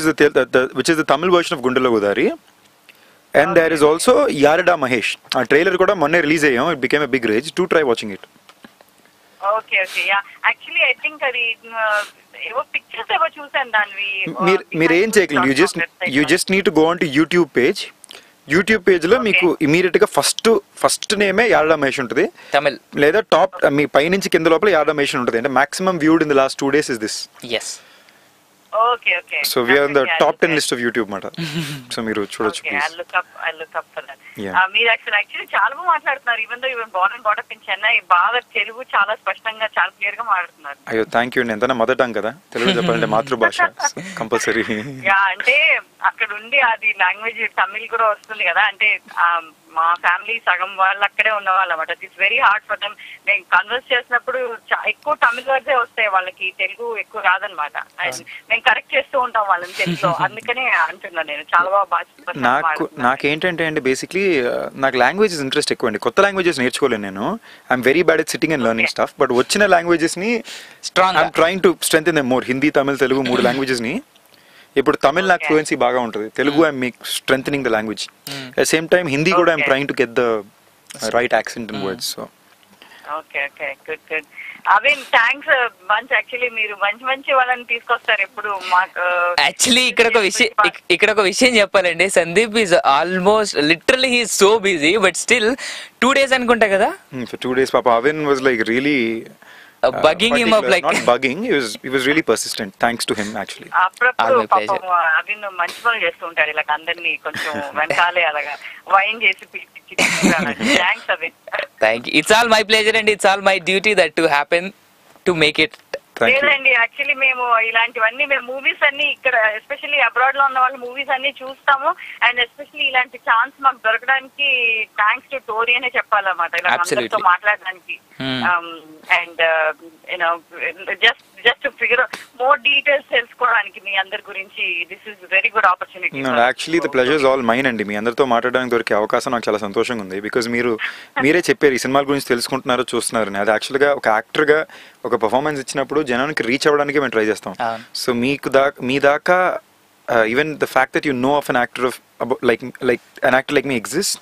is the Tamil version of Gundala Godari, and there is also Yarada Mahesh. A trailer kuda monne release ayyam, it became a big rage. Do try watching it. Okay, yeah, actually I think అది ఏవో pictures ఏవో చూసాను దానివి. మీరు ఏం చేయగలరు, you just need to go on to YouTube page లో మీకు ఇమీడియట్ గా ఫస్ట్ నేమే యారడా మహేష్ ఉంటుంది తమిళ్, లేదా టాప్ మీ పైనుంచి కింద లోపల యారడా మహేష్ ఉంటుంది. అంటే maximum viewed in the last 2 days is this. yes. Okay. So we are in the top 10 list of YouTube మాట. So మీరు చూడొచ్చు please. I'll look up for that. మీరు యాక్చువల్లీ చాలా బాగా మాట్లాడుతున్నారు. Even though you Born and బాటప్ in Chennai, బాగా తెలుగు చాలా స్పష్టంగా చాలా క్లియర్ గా మాట్లాడుతున్నారు. అయ్యో థ్యాంక్ యూ అండి. ఎంత మదర్ టంగ్ కదా, తెలుగు చెప్పాలంటే మాతృభాష కంపల్సరీ. యా, అంటే అక్కడ ఉండి అది లాంగ్వేజ్ తమిళ్ కూడా వస్తుంది కదా. అంటే మా ఫ్యామిలీ సగం వాళ్ళు అక్కడే ఉన్న వాళ్ళు అనమాట. It's very hard for them. మేము కన్వర్స్ చేసినప్పుడు ఎక్కువ తమిళ వర్డ్సే వస్తాయి వాళ్ళకి, తెలుగు ఎక్కువ రాదనమాట. మేము కరెక్ట్ చేస్తూ ఉంటాం వాళ్ళని తెలుగులో, అందుకనే అంటున్నాను నేను. చాలా బాగా నాకేంటంటే అండి బేసిక్లీ నాకు లాంగ్వేజెస్ ఇంట్రెస్ట్ ఎక్కువ అండి. కొత్త లాంగ్వేజెస్ నేర్చుకోలేను నేను. I'm very bad at sitting and learning stuff. But వచ్చిన లాంగ్వేజెస్ ని strong I'm trying to strengthen them more. Hindi, Tamil, Telugu 3 languages ని. ఇప్పుడు తమిళ్ నాకు ఫ్లూయెన్సీ బాగా ఉంటుంది, Telugu I'm make strengthening the language. At same time Hindi కూడా I'm trying to get the right accent and words. So okay good. Avin thanks bunch. Actually మీరు మంచి వాళ్ళని తీసుకొస్తారు ఎప్పుడు మాకు. యాక్చువల్లీ ఇక్కడ ఒక విషయం చెప్పాలండి. Sandeep is almost literally he so busy, but still 2 days అనుకుంటా కదా. For 2 days Papa Avin was like really bugging him up, like not bugging, he was really persistent, thanks to him actually. అప్పుడు పాపం అవిన్ మంచి పనులు చేస్తూ ఉంటాడు, ఇలా అందరినీ కొంచెం వెనకాలే అలాగా వైన్ చేసి పిలిపించి. Thanks Avin. Thank you. It's all my pleasure and it's all my duty that to happen to make it. లేదండి, యాక్చువల్లీ మేము ఇలాంటివన్నీ మేము మూవీస్ అన్ని ఇక్కడ ఎస్పెషల్లీ అబ్రాడ్ లో ఉన్న వాళ్ళు మూవీస్ అన్ని చూస్తాము. అండ్ ఎస్పెషల్లీ ఇలాంటి ఛాన్స్ మాకు దొరకడానికి థ్యాంక్స్ టు టోరీ అనే చెప్పాలన్నమాట, ఇలా అందరితో మాట్లాడడానికి. And you know just to figure more details తెలుసుకోవడానికి మీ అందరి గురించి. This is very good opportunity. Actually the pleasure is all mine అండి. మీ అందరితో మాట్లాడడానికి దొరికే అవకాశం నాకు చాలా సంతోషంగా ఉంది. బికాజ్ మీరే చెప్పారు ఈ సినిమాల గురించి తెలుసుకుంటున్నారు, చూస్తున్నారు. అది యాక్చువల్గా ఒక యాక్టర్ గా ఒక పర్ఫార్మెన్స్ ఇచ్చినప్పుడు జనానికి రీచ్ అవ్వడానికి మేము ట్రై చేస్తాం. సో మీ దాకా even the fact that you know of an actor of like an actor like me exist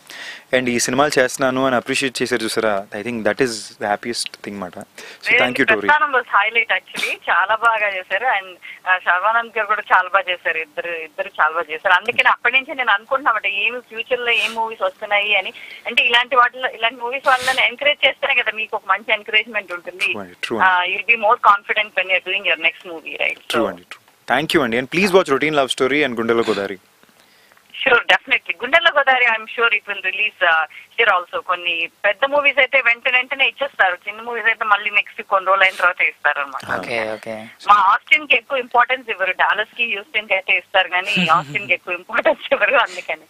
and ఈ సినిమాలు చేస్తున్నాను అని అప్రిషియేట్ చేశారు చూసారా, I think that is the happiest thing మాట. సో థ్యాంక్ యూ టోరీ. హైలైట్ యాక్చువల్లీ చాలా బాగా చేశారు. అండ్ శర్వానంద్ గారు కూడా చాలా బాగా చేశారు. ఇద్దరు చాలా బాగా చేశారు. అందుకని అప్పటి నుంచి నేను అనుకుంటున్నామంటే ఏమి ఫ్యూచర్ లో ఏం మూవీస్ వస్తున్నాయి అని. అంటే ఇలాంటి మూవీస్ వాళ్ళని ఎంకరేజ్ చేస్తేనే కదా మీకు ఒక మంచి ఎంకరేజ్మెంట్ ఉంటుంది. You'll be more confident when you're doing your next movie, right? True అండి, ట్రూ. థ్యాంక్ యూ అండి. And please watch routine love story and Gundello Godari. Sure, definitely. Gundello Godari I'm sure it will release here also. కొన్ని పెద్ద movies అయితే వెంటనే ఇచ్చేస్తారు, చిన్న movies అయితే మళ్ళీ నెక్స్ట్ కొన్ని రోజులు అయిన తర్వాత ఇస్తారు అనమాట. మా ఆస్టిన్ కి ఎక్కువ ఇంపార్టెన్స్ ఇవ్వరు, డాలస్ కి హ్యూస్టన్ కి అయితే ఇస్తారు కానీ ఆస్టిన్ కి ఎక్కువ ఇంపార్టెన్స్ ఇవ్వరు. అందుకని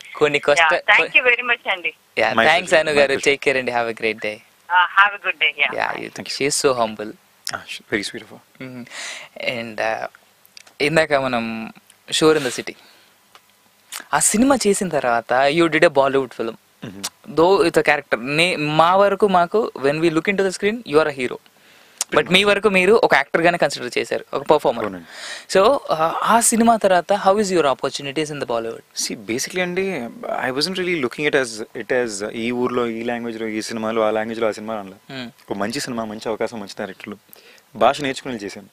థ్యాంక్ యూ వెరీ మచ్ అండి. Thanks Anu garu. Take care అండి. Have a great day. Have a good day. She is so humble, very sweet of her. And ఇందాక మనం షోర్ ఇన్ ద సిటీ ఆ సినిమా చేసిన తర్వాత you did a Bollywood film though with a character. మా వరకు మాకు when we look in to the screen you are a hero, but మీ వరకు మీరు ఒక యాక్టర్ గానే కన్సిడర్ చేశారు, ఒక పర్ఫార్మర్. అవునండి. సో ఆ సినిమా తర్వాత how is your opportunities in the Bollywood? See basically అండి, I wasn't really looking it as ఈ ఊర్లో ఈ లాంగ్వేజ్లో ఈ సినిమాలో ఆ లాంగ్వేజ్లో ఆ సినిమా అనలా. ఒక మంచి సినిమా, మంచి అవకాశం, మంచి డైరెక్టర్లు, భాష నేర్చుకుని చేశాను.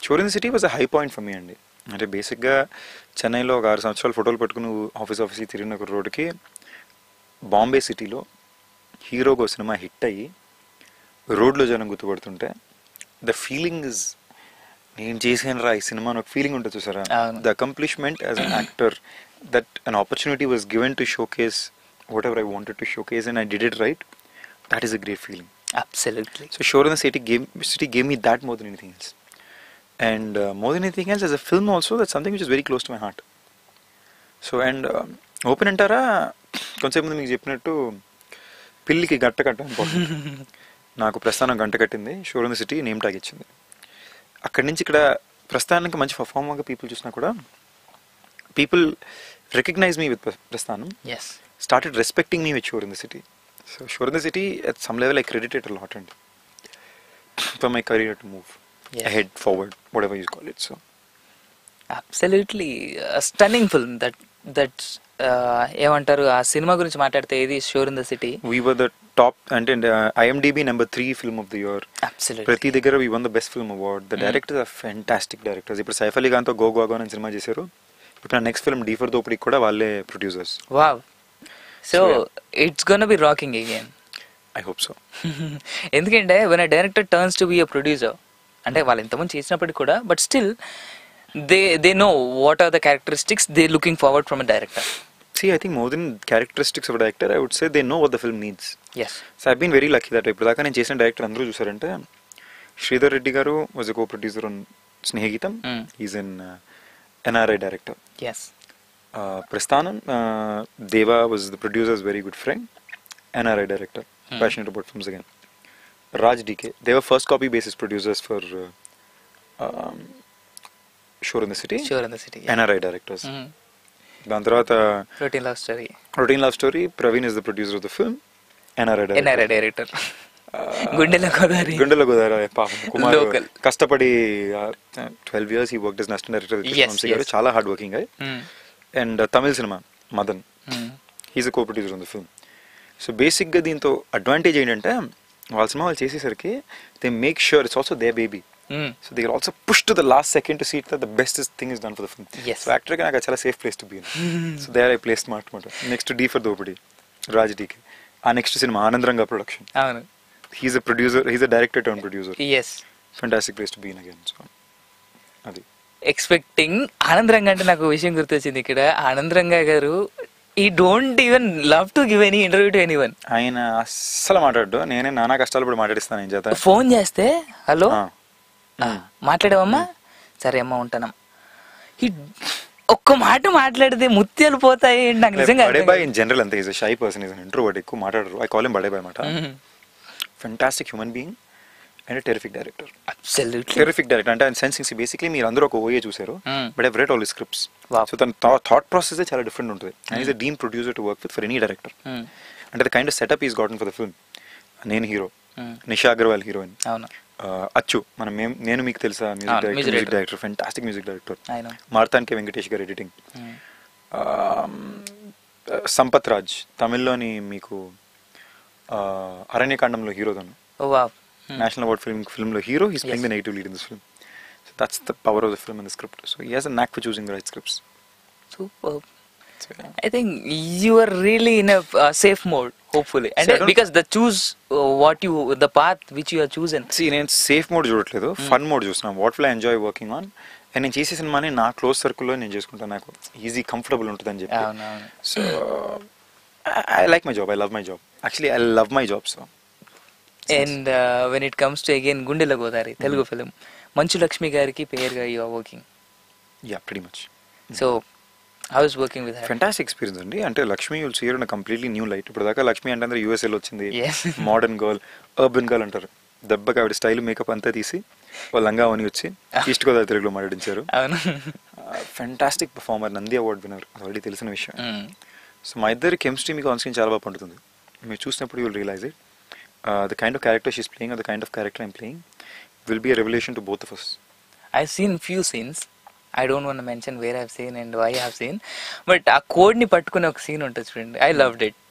Shor in the city was a high point for me అండి. అంటే బేసిక్గా చెన్నైలో ఒక 6 సంవత్సరాలు ఫోటోలు పట్టుకుని ఆఫీస్కి తిరిగిన ఒక రోడ్డుకి బాంబే సిటీలో హీరోగా సినిమా హిట్ అయ్యి రోడ్లో జనం గుర్తుపడుతుంటే ద ఫీలింగ్ ఇస్, నేను చేసాను రా ఈ సినిమా అని ఒక ఫీలింగ్ ఉంటుంది చూసారా. The accomplishment as an actor, that an opportunity was given to showcase what ever I wanted to showcase and I did it right, that is a great feeling. Absolutely. So Shore in the City gave me that more than anything else. And more than anything else, as a film also, that's something which is very close to my heart. So and open antara కొంచెం ముందు మీకు చెప్పినట్టు పిల్లికి గట్ట important. నాకు ప్రస్థానం గంట కట్టింది, Shor in the city name tag ఇచ్చింది. అక్కడి నుంచి ఇక్కడ ప్రస్థానానికి మంచి పర్ఫార్మర్గా పీపుల్ చూసినా కూడా పీపుల్ రికగ్నైజ్ మీ విత్ ప్రస్థానం, స్టార్టెడ్ రెస్పెక్టింగ్ మీ with Shor in the City. So Shore in the City, at some level, I credit it a lot and for my career to move ahead, forward, whatever you call it. So absolutely a stunning film. That ఏమంటారు ఆ cinema గురించి మాట్లాడితే ఇది Shor in the city. We were the top and IMDb number 3 film of the year. Absolutely. ప్రతి దగ్గర we won the best film award. The directors are fantastic directors. ఇప్పుడు Saif Ali ఖాన్తో go go అని cinema చేశారు. ఇప్పుడు నా నెక్స్ట్ ఫిల్మ్ డీఫర్ దోపిడికి కూడా వాళ్ళే producers. Wow. So it's gonna be rocking again. I hope so. ఎందుకంటే when a director turns to be a producer, అంటే వాళ్ళు ఇంతమంది చేసినప్పటికీ కూడా but still they know what are the characteristics they looking forward from a director. See, I think more than characteristics of a director, I would say they know what the film needs. Yes. So I've been very lucky that ఇప్పుడు దాకా నేను చేసిన director అందరూ చూసారంటే శ్రీధర్ రెడ్డి గారు was a co-producer on స్నేహగీతం. He's an NRI director. Yes. Prasthanam, Deva was the producer's very good friend, NRI director, passionate about films again. Raj DK, they were first copy basis producers for Shore in the City. Shore in the City. NRI directors. దాని తర్వాత Routine Love Story. Praveen is the producer of the film, NRI director. గుండెల గోదావరి పాపం కుమార్ కష్టపడి 12 years he worked as national director with Vansi garu, చాలా hard working guy. And తమిళ సినిమా Madan, he's a coproducer on the film. So basically దీంతో advantage ఏంటంటే వాళ్ళ సినిమా వాళ్ళు చేసేసరికి they make sure it's also they baby. So they also push to the last second to see it the best thing is done for the film. So యాక్టర్గా నాకు చాలా safe place to be. So they are I place smart మాట. Next D for దోపిడి రాజ్ డీకే. ఆ next సినిమా Anand Ranga production. He's a producer, he's a director turn producer. Fantastic place to be in again. So అది expecting. Anand Ranga అంటే నాకు విషయం గుర్తొచ్చింది ఇక్కడ. Anand Ranga garu he don't even love to give any interview to anyone. ఆయన అస్సలు మాట్లాడు, నేనే నానా కష్టాలు పడి మాట్లాడిస్తాను ఆయన చేత. ఫోన్ చేస్తే హలో మాట్లాడావమ్మా, సరే అమ్మా ఉంటానమ్మా, ఒక్క మాట మాట్లాడితే ముత్యాలు పోతాయి. నాకు నిజంగా బడేబాయ్ ఇన్ జనరల్ అంతే, is a shy person, is an introvert, ఎక్కువ మాట్లాడరు. ఐ కాల్ హిమ్ బడేబాయ్ మాట. Fantastic human being and terrific director. Terrific director అంటే ఆయన సెన్సింగ్ బేసిక్లీ మీరు అందరూ ఒక ఓఏ చూసారు, but I read all his scripts. So తన థాట్ ప్రాసెస్ చాలా డిఫరెంట్ ఉంటుంది. And is a dream producer to work with for any director. అంటే the kind of setup is గాటన్ for the film. నేను హీరో, నిషా అగర్వాల్ హీరోయిన్, అచ్చు నేను మీకు తెలుసా music director, fantastic music director. Marthand K Venkatesh garu editing. Sampath Raj తమిళ్లోని మీకు అరణ్యకాండంలో హీరో తను, నేషనల్ అవార్డ్ ఫిల్మ్ లో hero. He's playing the negative lead in this film. So that's the power of the film and the script. So he has a knack for choosing the right scripts. Superb. I think you are really in a safe mode, hopefully, and because the path which you have chosen. See, నేను safe mode చూడట్లేదు, fun mode చూస్తున్నాను. What will I enjoy working on. And నేను చేసే సినిమాని నా close సర్కిల్లో నేను చేసుకుంటాను, నాకు ఈజీ కంఫర్టబుల్ ఉంటుంది అని చెప్పి. So I like my job, I love my job. Actually I love my job. So and when it comes to again గుండెల గోదావరి తెలుగు ఫిలిం, మంచు లక్ష్మి గారికి పేరుగా you are working. Yeah, pretty much. So how is working with her? Fantastic experience అండి. అంటే Lakshmi you'll see her in a completely new light. ఇప్పుడు దాకా లక్ష్మి అంటే అందరూ యూఎస్ఏలో వచ్చింది, మోడర్న్ గర్ల్, అర్బన్ గర్ల్ అంటారు. దెబ్బకి ఆవిడ స్టైల్ మేకప్ అంతా తీసి వాళ్ళ లంగా అవని వచ్చి ఈస్ట్ గోదావరి తెలుగులో మాట్లాడించారు. Fantastic performer, Nandi award winner, already తెలిసిన విషయం. సో మా ఇద్దరి కెమిస్ట్రీ మీకు ఆన్ స్క్రీన్ చాలా బాగా పండుతుంది. మీరు చూసినప్పుడు you'll realise it. the kind of character she's playing or the kind of character I'm playing will be a revelation to both of us. I've seen few scenes. I don't want to mention where I've seen and why I've seen. But ఆ కోడిని పట్టుకునే ఒక scene ఉంటుంది చూడండి. I loved it.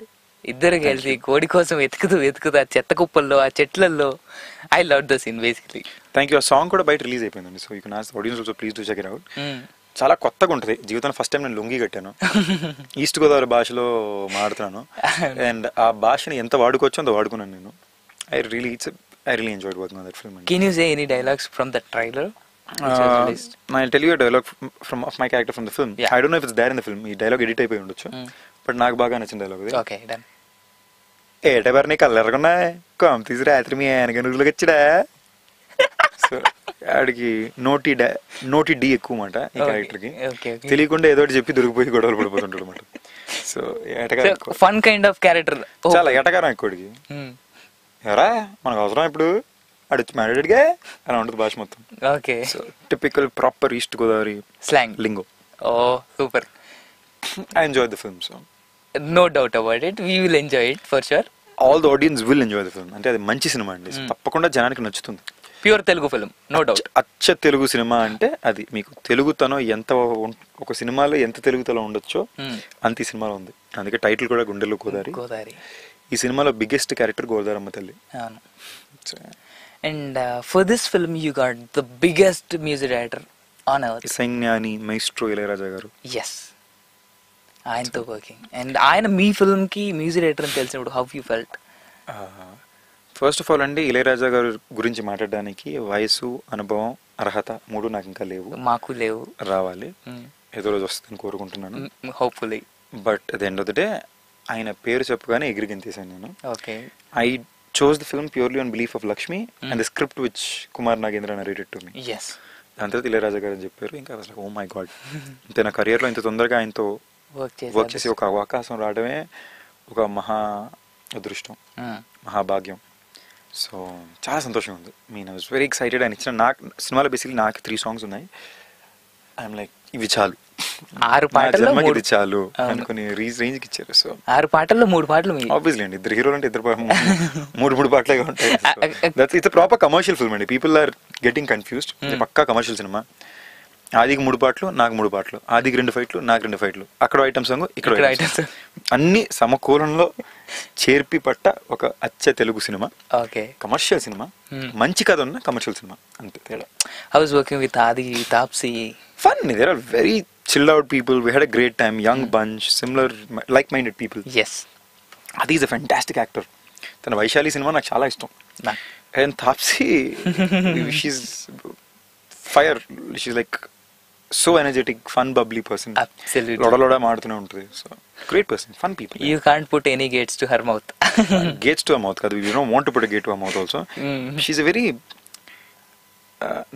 ఇద్దరు కలిసి కోడి కోసం వెతుకుతూ ఆ చెత్త కుప్పల్లో ఆ చెట్లల్లో. I love the scene basically. Thank you. ఆ సాంగ్ కూడా బయట రిలీజ్ అయిపోయిందండి, so you can ask audience also please do check it out. చాలా కొత్తగా ఉంటుంది. జీవితంలో ఫస్ట్ టైం నేను లుంగి కట్టాను, ఈస్ట్ గోదావరి భాషలో మాడుతున్నాను, అండ్ ఆ భాషని ఎంత వాడుకోవచ్చో అంత వాడుకున్నాను నేను. I really enjoyed working on that film. Can you say any dialogues from the trailer? I'll tell you a dialogue of my character from the film. Yeah. I don't know if it's there in the film. ఈ dialogue edit అయిపోయి ఉండొచ్చు, but నాకు బాగా నచ్చిన dialogue ఇది. Okay done. ఏటెవరిని కల్లెరగొన్నా కామ్ తీసి రాత్రి మీ ఆయనకి నువ్వులకు వచ్చిడా. సో ఆడికి నోటి డి ఎక్కువ మాట ఈ క్యారెక్టర్కి. తెలియకుండా ఏదో ఒకటి చెప్పి దొరికిపోయి గొడవలు పడిపోతుంటాడు అనమాట. సో ఎటకారం, ఫన్ కైండ్ ఆఫ్ క్యారెక్టర్. చాలా ఎటకారం ఎక్కువడికి. ఎవరా మనకు అవసరం ఇప్పుడు అడిచి మాట్లాడిగా అలా ఉంటుంది భాష మొత్తం. Okay. So typical proper East Godavari slang lingo. ఓ super. I enjoyed the film, so no doubt about it, we will enjoy it for sure. all the audience will enjoy the film. అంటే అది మంచి సినిమా అండి, తప్పకుండా జనానికి నచ్చుతుంది. Pure Telugu film, no doubt. అచ్చ Telugu cinema అంటే అది. మీకు తెలుగుతనం ఎంత ఒక సినిమాలో ఎంత తెలుగుతనం ఉండొచ్చో అంత ఈ సినిమాలో ఉంది. అందుకే టైటిల్ కూడా గుండెల్లో గోదావరి. ఈ సినిమాలో బిగ్గెస్ట్ క్యారెక్టర్ గోదావరమ్మ తల్లి. అవును. And for this film you got the biggest music director on earth. Isaignani maestro Ilaiyaraaja garu. Yes. ఆయనతో వర్కింగ్. అండ్ ఆయన మీ ఫిల్మ్ కి మ్యూజిక్ డైరెక్టర్ అని తెలిసినప్పుడు how you felt? First of all అండి, ఇళయరాజా గారి గురించి మాట్లాడడానికి వయసు, అనుభవం, అర్హత మూడు నాకు ఇంకా లేవు. మాకు లేవు. రావాలి, ఏదో రోజు వస్తుందని కోరుకుంటున్నాను hopefully. But at the end of the day ఆయన పేరు చెప్పగానే ఎగిరిగింతేసాను నేను. Okay. I chose the film purely on belief of Lakshmi and the script which Kumar Nagendra narrated to me. Yes. దాని తర్వాత ఇళయరాజా గారు అని చెప్పారు. ఇంకా అసలు ఓ మై గాడ్, అంతే నా కెరియర్లో ఇంత తొందరగా ఆయనతో వర్క్ చేసి ఒక అవకాశం రావడమే ఒక మహా అదృష్టం, మహాభాగ్యం. సో చాలా సంతోషంగా ఉంది. I was very excited. ఆయన ఇచ్చిన నాకు సినిమాలో బేసిక్లీ నాకు 3 songs ఉన్నాయి. ఐఎమ్ లైక్ ఇవి చాలు, 6 పాటల్లో 3 ఇది చాలు అనుకుని రేంజ్కి ఇచ్చారు. సో 6 పాటల్లో 3 పాటలు ఆబ్వియస్లీ అండి, ఇద్దరు హీరోలు అంటే ఇద్దరు మూడు పాటలే ఉంటాయి. ఇట్స్ ప్రాపర్ కమర్షియల్ ఫిల్మ్ అండి. People are getting confused. పక్కా కమర్షియల్ సినిమా. ఆదికి 3 పాటలు, నాకు 3 పాటలు, ఆదికి 2 ఫైట్లు, నాకు 2 ఫైట్లు, అక్కడ ఐటమ్ సాంగ్, ఇక్కడ ఐటమ్ సాంగ్, అన్ని సమకూలంలో చేర్పి పట్ట ఒక అచ్చ Telugu cinema. Okay. Commercial cinema, మంచి కథ ఉన్న కమర్షియల్ సినిమా, అంతే తేడా. I was working with Adi, Taapsee. Fun. They are very chilled out people. We had a great time. Young bunch, similar, like-minded people. Yes. Adi is a fantastic actor. తన Vaishali cinema నాకు చాలా ఇష్టం. And Taapsee, she's fire. She's like so energetic, fun, bubbly person. Absolutely. లోడ మాడుతూనే ఉంటుంది. So great person, fun people. You can't put any gates to her mouth. Gates to her mouth కాదు. You don't want to put a gate to her mouth also. She's a very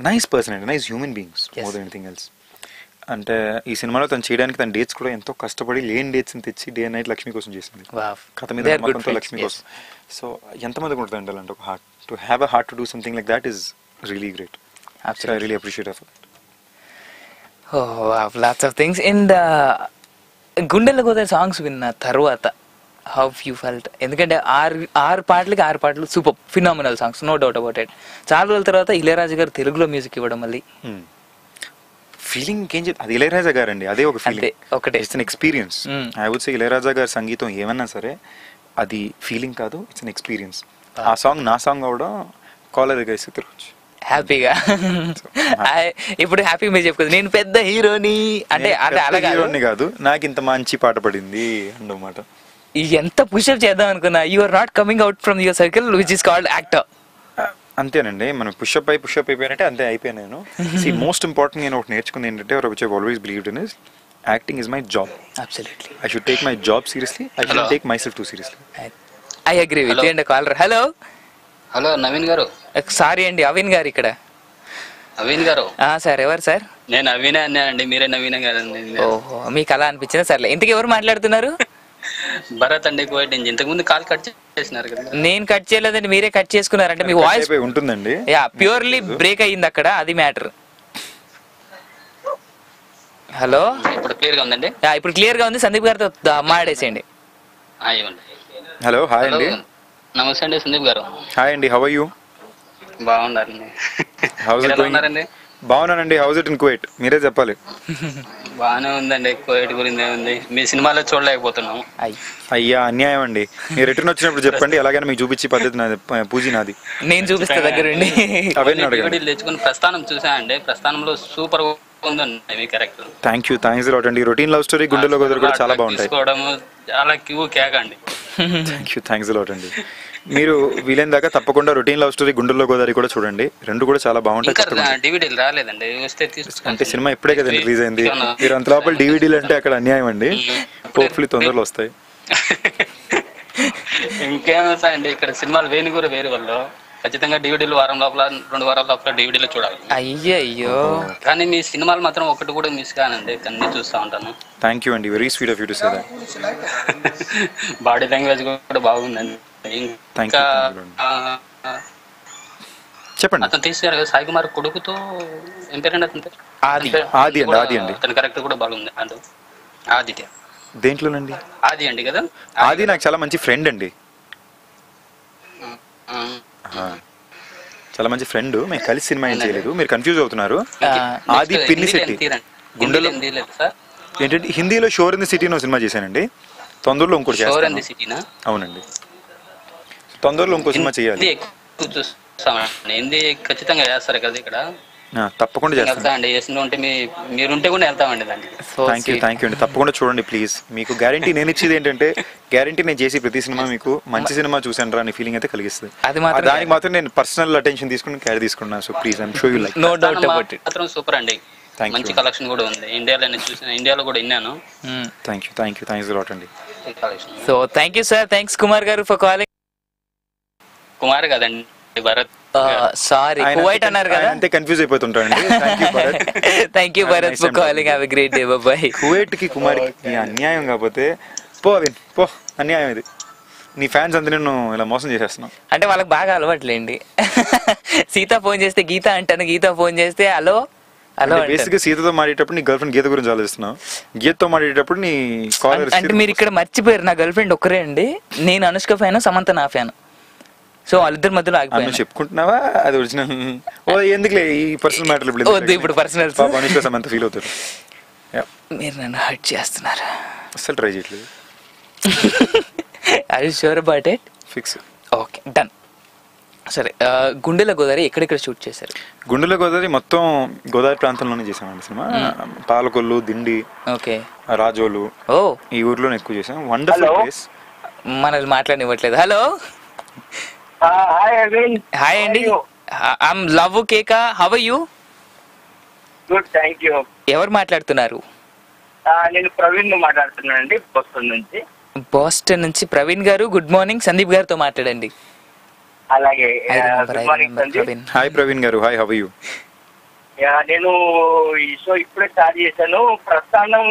nice person and nice human beings. Yes. More than anything else. అంటే ఈ సినిమాలో తను చేయడానికి తన dates కూడా ఎంతో కష్టపడి లేని డేట్స్ తెచ్చి డే అండ్ నైట్ లక్ష్మి కోసం చేసింది. కథ మీద నమ్మకంతో లక్ష్మి కోసం. సో ఎంతమందికి ఉంటుంది అంటే అలాంటి ఒక heart, to have a heart to do something like that is really great. So I really appreciate her for that. Oh wow, lots of things. And గుండెల గోదావరి సాంగ్స్ విన్న తర్వాత హౌ యూ ఫెల్ట్? ఎందుకంటే 6 పాటలు super phenomenal songs, no doubt about it. చాలా రోజుల తర్వాత ఇళయరాజా గారు తెలుగులో మ్యూజిక్ ఇవ్వడం మళ్ళీ ఫీలింగ్ ఏం చెప్తా, అది ఇళయరాజా గారు అండి, అదే ఒక ఫీలింగ్, ఒకటే. It's an experience. I would say Ilaiyaraaja గారి సంగీతం ఏమన్నా సరే అది ఫీలింగ్ కాదు, ఇట్స్ అన్ ఎక్స్పీరియన్స్. ఆ సాంగ్ నా సాంగ్ అవడం కాలేజ్ గైస్ తిరగచ్చు హ్యాపీగా. ఇప్పుడు హ్యాపీ మీరు చెప్పుకోదు నేను పెద్ద హీరోని అంటే హీరోని కాదు, నాకు ఇంత మంచి పాట పడింది అన్నమాట. ఎంత పుషప్ చేద్దాం అనుకున్నా, you are not coming out from your circle which is called actor. అంతేనండి, మనం పుషప్ అయిపోయినట్టే అంతే అయిపోయాను నేను. మోస్ట్ ఇంపార్టెంట్ నేను ఒకటి నేర్చుకుంది ఏంటంటే, which I always believed in is acting is my job. Absolutely. I should take my job seriously. I shouldn't take myself too seriously. I agree with you. And a caller. Hello. Hello Naveen గారు. Sorry అండి, అవిన్ గారు ఇక్కడ. అవిన్ గారు? Sir ఎవరు sir? నేను అవినే అన్నానండి, మీరే నవీన గారండి. ఓహో, మీకు అలా అనిపించిందా? సర్లే, ఇంతకు ఎవరు మాట్లాడుతున్నారు? భరత్ అండి, కోయట్. ఇంతకు ముందు కాల్ కట్ చేసినారు కదా. నేను కట్ చేయలేదండి, మీరే కట్ చేసుకున్నారంటే మీ వాయిస్ ఉంటుందండి. యా, ప్యూర్లీ బ్రేక్ అయ్యింది అక్కడ, అది మ్యాటర్. హలో, ఇప్పుడు క్లియర్ గా ఉందండి? ఇప్పుడు క్లియర్ గా ఉంది. సందీప్ గారితో మాట్లాడేసేయండి. హలో, హాయ్ అండి. నమస్తే అండి సందీప్ గారు. హాయ్ అండి, హౌ ఆర్ యూ? బాగున్నారండి. House it going? ఉన్నారండి? బాగున్నానండి. House it in Kuwait? మీరే చెప్పాలి. బాగానే ఉందండి. కోవిడ్ గురించి ఏముంది, మీ సినిమాలో చూడలేకపోతున్నాము. అయ్యా అన్యాయం అండి. మీరు రిటర్న్ వచ్చినప్పుడు చెప్పండి, ఎలాగైనా మీకు చూపించి పద్ధతి నాది, పూజీ నాది. నేను చూపిస్తా దగ్గరుండి. అవన్నీ అడగండి. DVD తెచ్చుకుని ప్రస్థానం చూసానండి. ప్రస్థానంలో సూపర్ ఉందండి మీ character. Thank you, thanks lot అండి. Routine love story, Gundello Godavari కూడా చాలా బాగుంటాయి. తీసుకోవడము చాలా కేక్ అండి. థ్యాంక్ యూ, థ్యాంక్స్ లాట్ అండి. మీరు వీలైన దాకా తప్పకుండా రొటీన్ లవ్ స్టోరీ, గుండెల్లో గోదావరి కూడా చూడండి. రెండు కూడా చాలా బాగుంటాయి. ఇంకా డివిడీలు రాలేదండి, వస్తే తీసుకుంటాను. అంటే సినిమా ఇప్పుడే కదా రిలీజ్ అయింది. మీరు అంత లోపల డివిడీలు అంటే అక్కడ అన్యాయం అండి. హోప్ఫుల్లీ తొందరలో వస్తాయి. ఇంకేమొస్తాయండి, ఇక్కడ సినిమాలు వేణి కూడా వేరే వాళ్ళు. ఖచ్చితంగా డివిడీలు వారం లోపల 2 వారాల లోపల డివిడీలు చూడాలి. అయ్యయ్యో, కానీ మీ సినిమాలు మాత్రం ఒకటి కూడా మిస్ కానండి, అన్ని చూస్తూ ఉంటాను. థ్యాంక్ యూ అండి, very sweet of you to say that. Body language కూడా బాగుందండి. ఇంకా చెప్పండి. అతను తీసారు కదా సాయి కుమార్ కొడుకుతో, ఏం పేరండి అతని పేరు? ఆది అండి. అతని క్యారెక్టర్ కూడా బాగుంది. అది ఆదిత్య. దేంట్లోనండి? ఆది అండి కదా. ఆది నాకు చాలా మంచి ఫ్రెండ్ అండి. చాలా మంచి ఫ్రెండ్. మేము కలిసి సినిమా ఏం చేయలేదు, మీరు కన్ఫ్యూజ్ అవుతున్నారు. ఆది పిన్నిశెట్టి. గుండెలో ఏంటంటే హిందీలో షోర్ ఇన్ ది సిటీ సినిమా చేశానండి. తొందరలో ఇంకోటి చేస్తాను. అవునండి, తొందరలో ఇంకో సినిమా చేయాలి. హిందీ ఖచ్చితంగా చేస్తారు కదా ఇక్కడ. తప్పకుండా చేస్తాను. ఉంటే మీరుంటే కూడా వెళ్తామండి దానికి. థ్యాంక్ యూ అండి, తప్పకుండా చూడండి ప్లీజ్. మీకు గ్యారంటీ నేను ఇచ్చేది ఏంటంటే, గ్యారంటీ నేను చేసి ప్రతి సినిమా మీకు మంచి సినిమా చూసాను రా అనే ఫీలింగ్ అయితే కలిగిస్తుంది. దానికి మాత్రం నేను పర్సనల్ అటెన్షన్ తీసుకుని కేర్ తీసుకున్నాను. So please I'm show you like. No doubt about it. మాత్రం సూపర్ అండి. మంచి కలెక్షన్ కూడా ఉంది. ఇండియాలో కూడా విన్నాను. థ్యాంక్ యూ, థ్యాంక్స్ లాట్ అండి. So thank you sir, thanks Kumar గారు ఫర్ కాలింగ్. కుమార్ కదండి, భరత్. సారీ, కువైట్ అన్నారు కదా, అంతే కన్ఫ్యూజ్ అయిపోతుంటారండి. Thank you Bharat for calling. Have a great day. Bye. Kuwait కి కుమార్కి అన్యాయం కాకపోతే పో అవిన్ పో, అన్యాయం ఇది. నీ ఫ్యాన్స్ అంతా నేను ఇలా మోసం చేసేస్తున్నావు. అంటే వాళ్ళకి బాగా అలవాట్లేండి. సీత ఫోన్ చేస్తే గీత అంటాను, గీత ఫోన్ చేస్తే హలో హలో. బేసిక్ గా సీతతో మాట్లాడేటప్పుడు నీ గర్ల్ ఫ్రెండ్ గీత గురించి ఆలోచిస్తున్నావు, గీతతో మాట్లాడేటప్పుడు నీ కాలర్. అంటే మీరు ఇక్కడ మర్చిపోయారు, నా గర్ల్ ఫ్రెండ్ ఒక్కరే అండి. నేను అనుష్క ఫ్యాన్, సమంత నా ఫ్యాన్. సో వాళ్ళిద్దరి మధ్యలో ఆగిపోయాను. చెప్పుకుంటున్నావా అది ఒరిజినల్? ఓ ఎందుకులే ఈ పర్సనల్ మ్యాటర్ వద్దు ఇప్పుడు పర్సనల్. అనుష్క సమంత ఫీల్ అవుతారు. మీరు నన్ను హర్ట్ చేస్తున్నారు. అసలు ట్రై చేయట్లేదు. Are you sure about it? Fix. Okay done. సరే, గుండెల గోదావరి ఎక్కడెక్కడ షూట్ చేశారు? గుండెల గోదావరి మొత్తం గోదావరి ప్రాంతంలోనే చేసామండి సినిమా. పాలకొల్లు, దిండి, ఓకే, రాజోలు, ఈ ఊర్లోనే ఎక్కువ చేసాం. Wonderful place. మనల్ని మాట్లాడనివ్వట్లేదు. హలో, హాయ్ అండి. ఐమ్ లవ్ కేకా, how are you? Good, thank you. ఎవరు మాట్లాడుతున్నారు? నేను ప్రవీణ్ మాట్లాడుతున్నానండి, బోస్టన్ నుంచి. బోస్టన్ నుంచి ప్రవీణ్ గారు, గుడ్ మార్నింగ్. సందీప్ గారితో మాట్లాడండి. అలాగే, good morning Sandeep. Hi Praveen గారు, హాయ్, హౌ ఆర్ యు? నేను ఈ షో ఇప్పుడే స్టార్ట్ చేశాను. ప్రస్థానం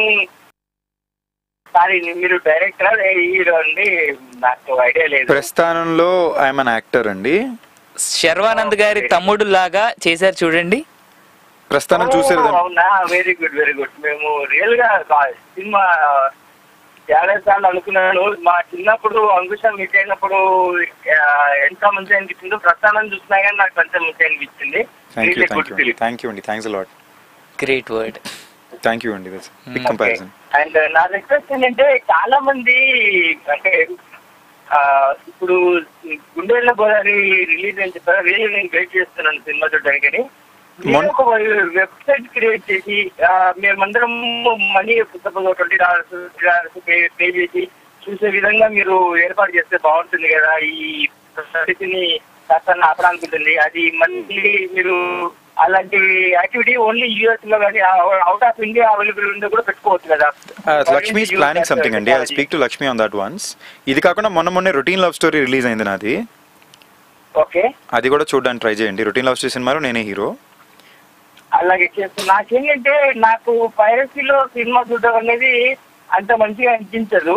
సారీ, మీరు డైరెక్టర్, హీరో అండి? నాకు ఐడియా లేదు. ప్రస్థానంలో ఐఎమ్ అన్ యాక్టర్ అండి. శర్వానంద్ గారి తమ్ముడు లాగా చేశారు చూడండి. ప్రస్థానం చూసారు? అవునా, వెరీ గుడ్ వెరీ గుడ్. మేము రియల్ గా సినిమా చాలా సార్లు అనుకున్నాను. మా చిన్నప్పుడు అంకుశం మిస్ అయినప్పుడు ఎంత మంచి అనిపించిందో, ప్రస్థానం చూసినా కానీ నాకు కొంచెం మంచి అనిపించింది. థ్యాంక్ యూ అండి, thanks a lot. Great word. Thank you అండి, బిగ్ కంపారిజన్. అండ్ నా రిక్వెస్ట్ ఏంటంటే, చాలా మంది అంటే ఇప్పుడు గుండెల గోదావరి రిలీజ్ అని చెప్పారు. రియల్ నేను వెయిట్ చేస్తున్నాను సినిమా చూడడానికి. ఒక వెబ్సైట్ క్రియేట్ చేసి మేమందరం మనీ $20 పే చేసి చూసే విధంగా మీరు ఏర్పాటు చేస్తే బాగుంటుంది కదా. ఈ పరిస్థితిని కాస్త ఆపడాలనుకుంటుంది. అది మళ్ళీ మీరు అలాంటి యాక్టివిటీ ఓన్లీ యూఎస్ లో కానీ అవుట్ ఆఫ్ ఇండియా అవైలబుల్ ఉండే కూడా పెట్టుకోవచ్చు కదా. లక్ష్మి ఇస్ ప్లానింగ్ సంథింగ్ అండి. I speak to Lakshmi on that once. ఇది కాకుండా మొన్న రొటీన్ లవ్ స్టోరీ రిలీజ్ అయింది నాది. ఓకే, అది కూడా చూడడానికి ట్రై చేయండి. రొటీన్ లవ్ స్టోరీ సినిమాలో నేనే హీరో. అలాగే చేస్తాను. నాకేంటంటే, నాకు పైరసీలో సినిమా చూడడం అనేది అంత మంచిగా అనిపించదు.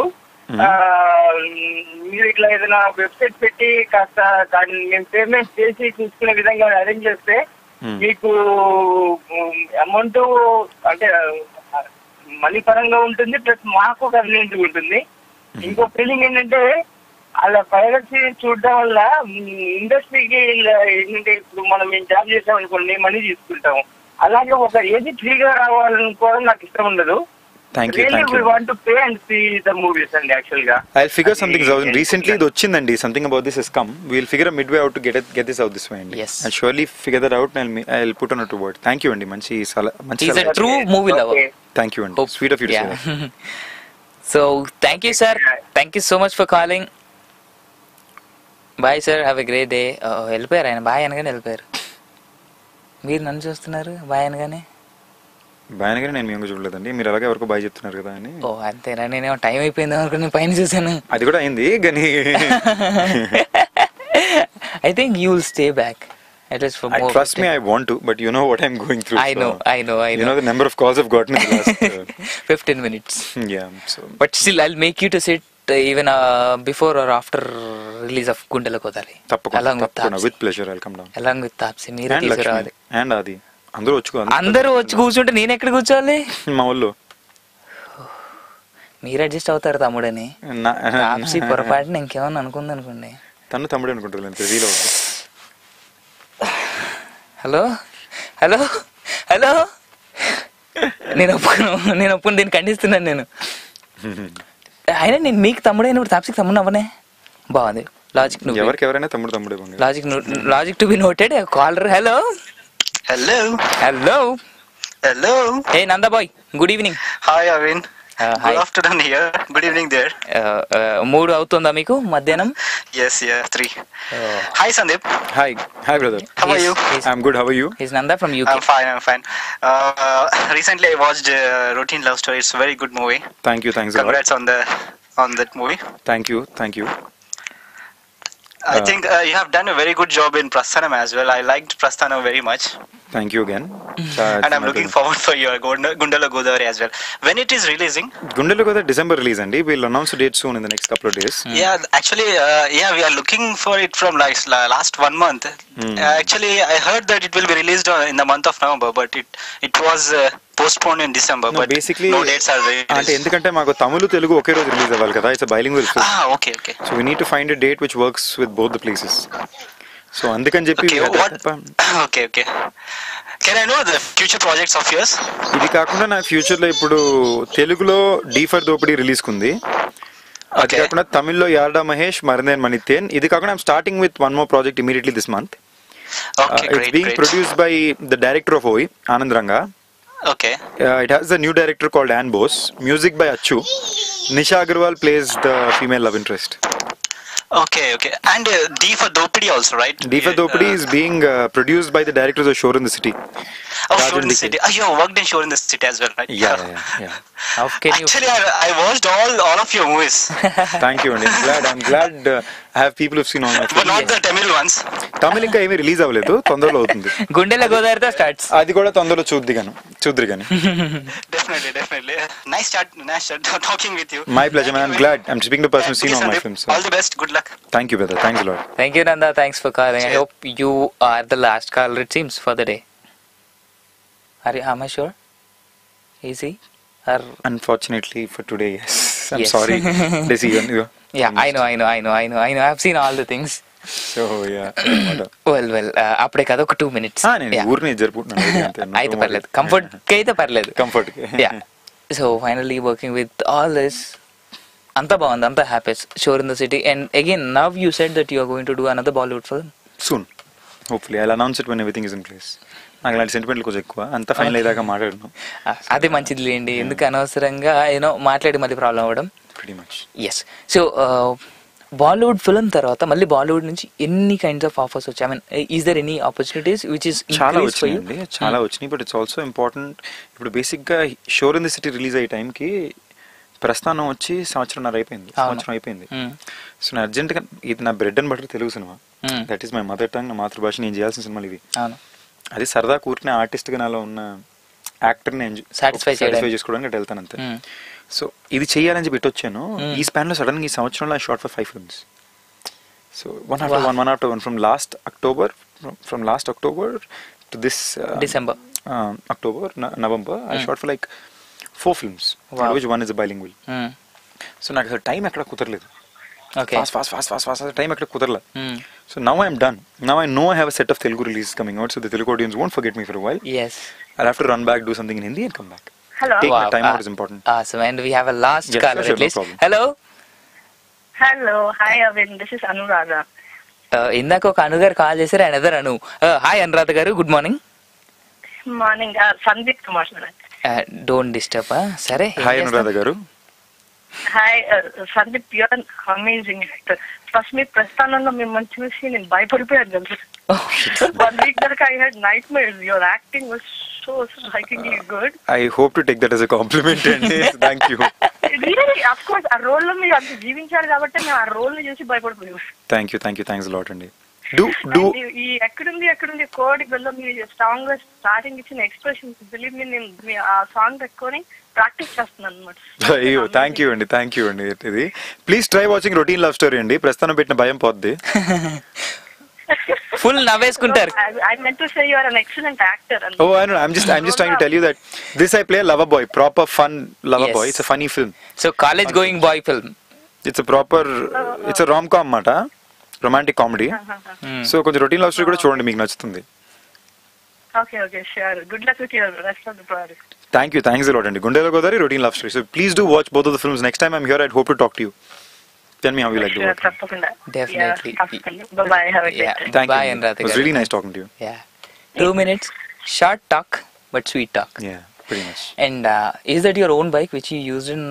మీరు ఇట్లా ఏదైనా వెబ్సైట్ పెట్టి కాస్త దాన్ని మేము పేమెంట్ చేసి చూసుకునే విధంగా అరేంజ్ చేస్తే మీకు అమౌంట్ అంటే మనీ పరంగా ఉంటుంది, ప్లస్ మాకు కన్వీనియంట్ ఉంటుంది. ఇంకో ఫీలింగ్ ఏంటంటే, అలా పైరసీ చూడడం వల్ల ఇండస్ట్రీకి ఏంటంటే ఇప్పుడు మనం జాబ్ చేసాం అనుకోండి మనీ తీసుకుంటాం. అలాగే ఒక ఏది ఫ్రీగా రావాలనుకోవడం నాకు ఇష్టం ఉండదు. Thank you. Want to pay and see the movies అండి యాక్చువల్ గా. I'll figure something out. Recently ఇది వచ్చిందండి, something about this has come. We'll figure a midway out to get this out this way అండి. Yes. I'll surely figure that out and I'll put on a to word. Thank you అండి, మంచి He's a సలహా. true movie lover. Thank you అండి, sweet of you to say that. So thank you sir, thank you so much for calling. Bye sir, have a great day. వెళ్ళిపోయారు ఆయన, bye అనగానే వెళ్ళిపోయారు. మీరు నన్ను చూస్తున్నారు బాయ్ అనగానే. బాయ్ అనగానే నేను మేము చూడలేదండి, మీరు అలాగే ఎవరికో బాయ్ చెప్తున్నారు కదా అని. ఓ అంతేనా, నేనేమో టైం అయిపోయింది అనుకుని నేను పైన చూసాను. అది కూడా అయింది కానీ I think you will stay back at least for more. Trust me, I want to, but you know what I'm going through. I know. You know the number of calls I've gotten in the last 15 minutes. yeah, so But still I'll make you to sit even before or after release of Gundala Godari. Along with తప్పకుండా Tapsi. with pleasure I'll come down. Along with Tapsi మీరే And Lakshmi తీసుకురావాలి. and Adi అందరూ వచ్చుకోవాలి. అందరూ వచ్చి కూర్చుంటే నేను ఎక్కడ కూర్చోవాలి? మా ఊళ్ళో మీరు అడ్జస్ట్ అవుతారు తమ్ముడని. తాప్సీ పొరపాటున ఇంకేమన్నా అనుకుంది అనుకోండి. తను తమ్ముడు అనుకుంటారు, రివీల్ అవుతుంది. హలో హలో హలో నేను ఒప్పుకుని దీన్ని ఖండిస్తున్నాను నేను. అయినా నేను మీకు తమ్ముడైనప్పుడు తాప్సీకి తమ్ముడు అవ్వనే. బాగుంది లాజిక్. ఎవరికి ఎవరైనా తమ్ముడే logic to be noted. Caller hello hello hello hello. ఏ Nanda bhai, good evening. Hi Avin. Good afternoon here. Good evening there. 3 అవుతుందా మీకు మధ్యాహ్నం? Yes, 3. Hi Sandeep. Hi brother. How are you? I'm good. How are you? He's Nanda from UK. I'm fine. Recently I watched Routine Love Story. It's a very good movie. Thanks a lot. Congrats on that movie. Thank you. I think you have done a very good job in Prasthanam as well. I liked Prasthanam very much. Thank you again. And I'm looking forward for your Gundala Godavari as well. When it is releasing? Gundala Godavari December release andi. We'll announce the date soon in the next couple of days. Yeah, actually, we are looking for it from last 1 month. Actually, I heard that it will be released in the month of November, but it was postponed in December. No, but basically, no dates are released. అంటే ఎందుకంటే మాకు తమిళ తెలుగు ఒకే రోజు release అవ్వాలి కదా. It's a bilingual film. Okay. So we need to find a date which works with both the places. So అందుకని చెప్పి Okay. Can I know the future projects of yours? ఇది కాకుండా నా ఫ్యూచర్ లో ఇప్పుడు తెలుగులో డీ ఫర్ దోపిడీ రిలీజ్ కుంది. అది కాకుండా తమిళ్లో యార్డా మహేష్ మరణేన్ మణితేన్. ఇది కాకుండా I'm starting with one more project immediately this month. It's being produced by the director of OI, Anand Ranga. Okay. It has a new director called Ann Bose. Music by Achu. Nisha Agarwal plays the female love interest. Okay. And D for Dopidi also, right? D for Dopidi is being produced by the directors of Shore in the City. Shore in the City. You have worked in Shore in the City as well, right? Yeah. How can you? Actually, I watched all of your movies. Thank you, and I'm glad I have people who've seen all my films. But not the Tamil ones. తమిళ ఇంకా ఏమీ release అవ్వలేదు, తొందరలో అవుతుంది. గుండెల గోదావరితో starts. అది కూడా తొందరలో చూద్ది కానీ. Definitely. Nice chat talking with you. My pleasure, man. I'm glad. I'm speaking to a person who's seen all my films. All the best. Good luck. Thank you, brother. Thanks a lot. Thank you, Nanda. Thanks for calling. I hope you are the last caller, it seems, for the day. Am I sure? Is he? Unfortunately for today, yes. I'm Yes. sorry. Decision. Yeah, I know. I've seen all the things. So, yeah. Well, అప్పుడే కదా ఒక 2 minutes. నేను ఊరిని జరుపుకుంటున్నాను. అయితే పర్లేదు, comfort అయితే పర్లేదు. Comfort. So finally working with all this, అంతా బాగుంది, అంతా హ్యాపీస్. Shor in the city. And again now you said that you are going to do another Bollywood film soon. Hopefully I'll announce it when everything is in place. నాకు ఇలాంటి సెంటిమెంట్లు కొంచెం ఎక్కువ, అంతా final అయ్యాక మాట్లాడను. అది మంచిది లేండి, ఎందుకు అనవసరంగా మాట్లాడి మళ్ళీ ప్రాబ్లం అవ్వడం. Pretty much. Yes. So Bollywood film తర్వాత మళ్ళీ బాలీవుడ్ నుంచి ఎన్ని కైండ్స్ ఆఫ్ ఆఫర్స్ వచ్చాయి? I mean is there any opportunities which is చాలా వచ్చినాయి. But it's also important. ఇప్పుడు బేసిక్గా Shor in the City release అయ్యే టైంకి ప్రస్థానం వచ్చి సంవత్సరం అయిపోయింది. సో నేను అర్జెంట్గా, ఇది నా bread and butter Telugu cinema, that is my mother tongue, నా మాతృభాష, నేను చేయాల్సిన సినిమాలు ఇవి. అది సరదా కూర్చునే ఆర్టిస్ట్గా నాలో ఉన్న యాక్టర్ని సాటిస్ఫై చేసుకోవడానికి అటు వెళ్తాను అంతే. సో ఇది చెయ్యాలని చెప్పి పెట్టొచ్చాను. ఈ స్పాన్లో సడన్గా ఈ సంవత్సరంలో I shot for 5 films. So one after one from last October to this December, October, November, I shot for like 4 films, which one is a bilingual. So నాకు అసలు టైం ఎక్కడ కుదరలేదు. Okay. ఫాస్ట్ టైం ఎక్కడ కుదరలా. So now I'm done. Now I know I have a set of Telugu release coming out, so the Telugu audience won't forget me for while. Yes. I'll have to run back, do something in Hindi and come back. Hello. Take my Wow. time out is important. Awesome. And we have a last Yes, caller sure, at no least. problem. Hello. Hello. Hi, Arvind. This is Anuradha. ఇందాక ఒక అను గారు call చేశారు, another అను. Hi Anuradha గారు, good morning. Morning. Sandeep Kumar. Don't disturb. సరే. Hi Anuradha గారు. Hi, Sandeep. You're an amazing actor. First, me ప్రస్థానంలో మిమ్మల్ని చూసి నేను భయపడిపోయాను తెలుసు. 1 week back I had nightmares. Your acting was so strikingly good. I hope to take that as a compliment and thank you. Really, of course, ఆ role లో మీరు అంత జీవించారు కాబట్టి నేను ఆ రోల్ ని చూసి భయపడిపోయాను. Thank you, thanks a lot అండి. ఈ ఎక్కడుంది కోడి బెల్లం మీరు స్ట్రాంగ్ గా స్టార్టింగ్ ఇచ్చిన ఎక్స్ప్రెషన్ బిలీవ్ మీ నేను ఆ సాంగ్ పెట్టుకొని ప్రాక్టీస్ చేస్తున్నాను అనమాట. అయ్యో థ్యాంక్ యూ అండి. ఇది please try watching routine love story అండి, ప్రస్తుతం పెట్టిన భయం పోద్ది. Full నవ్వేసుకుంటారు. I meant to say you are an excellent actor. Oh, I know. I'm just trying to tell you that this I play a lover boy, proper fun lover boy. It's a funny film. So college going boy film. It's a proper, it's a rom-com మాట, romantic comedy. So కొంచెం routine love story కూడా చూడండి, మీకు నచ్చుతుంది. Okay, sure. Good luck with your rest of the project. Thanks a lot అండి. గుండెలో Godavari, routine love story. So please do watch both of the films. Next time I'm here, I'd hope to talk to you. Tell me how you like the Sure, work. తప్పకుండా. Definitely. Yeah, తప్పకుండా. Bye. Have a great day. Thank Bye, you. Anuradha It was garu. really nice talking to you. Yeah. 2 minutes, short talk, but sweet talk. Yeah, pretty much. And is that your own bike which you used in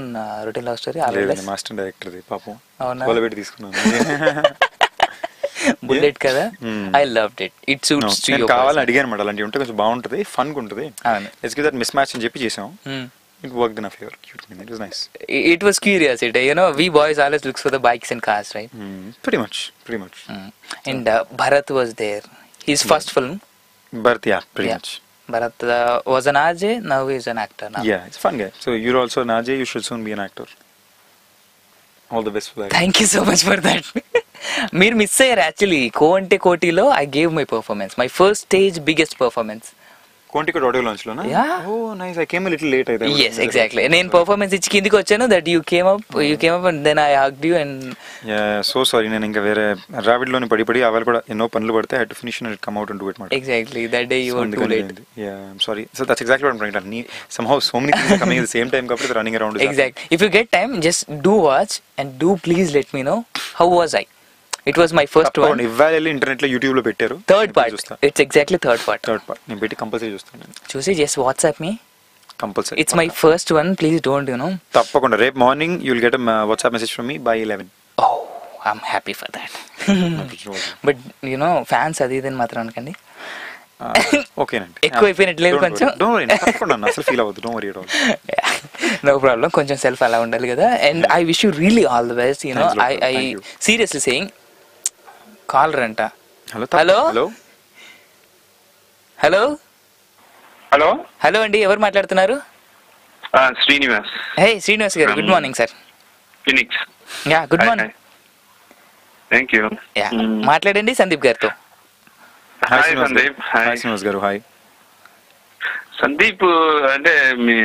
Routine Love Story? లేదండి, master డైరెక్టర్ది పాపం. అవునా? వాళ్ళ పెట్టి తీసుకున్నాను. Bullet కదా. I loved it. It suits to నేను your కావాలని person. అడిగాను అనమాట, అలాంటివి ఉంటే కొంచెం బాగుంటుంది, ఫన్ ఉంటుంది. అవును. Let's give that miss match అని చెప్పి చేసాం. It worked in our favor. Cute. It was nice. It was curiosity. You know, we boys always look for the bikes and cars, right? Pretty much. And Bharat was there. His first film. But yeah, pretty much. Bharat was an RJ, now he is an actor now. Yeah, it's a fun guy. So you're also an RJ, you should soon be an actor. All the best for that. Thank you so much for that. మీరు miss అయ్యారు actually. కోంటే కోటిలో I gave my performance, my first stage biggest performance. కోంటికోట్ audio launch లోనా? Yeah. Oh, nice. I came a little late. Yes, exactly. నేను performance ఇచ్చి కిందికి వచ్చాను, that you came up and then I hugged you and so sorry. నేను ఇంకా వేరే రావిడ్ లోని పడి అవాళ్ళు కూడా ఎన్నో పనులు పడితే I had to finish and come out and do it. Exactly that day you were too late. Yeah, I'm sorry. So that's exactly what I'm trying to tell. Somehow so many things are coming at the same time కాబట్టి running around. Exactly. If you get time, just do watch and do please let me know how was I. It was my first one. ఇవ్వాలి internet లో YouTube లో పెట్టారు. Third part. It's exactly third part. నేను పెట్టి compulsory చూస్తాను. చూసి just WhatsApp me. Compulsory. It's my first one. Please don't, you know. తప్పకుండా రేపు morning you'll get a WhatsApp message from me by 11. Oh, I'm happy for that. But you know, fans అది ఇది మాత్రం అనకండి. ఓకేనండి. ఎక్కువైపోయినట్లేదు కొంచెం. Don't worry. తప్పకుండా అసలు ఫీల్ అవ్వద్దు. Don't worry at all. No problem. కొంచెం సెల్ఫ్ అలా ఉండాలి కదా. And I wish you really all the best. You know, I seriously saying. Caller అంట. హలో అండి, ఎవరు మాట్లాడుతున్నారు? శ్రీనివాస్. హే శ్రీనివాస్ గారు, good morning sir. Phoenix. Yeah, good morning. Thank you. Yeah, మాట్లాడండి సందీప్ గారితో. హాయ్ సందీప్. హాయ్ శ్రీనివాస్ గారు. హాయ్ సందీప్. అంటే మీ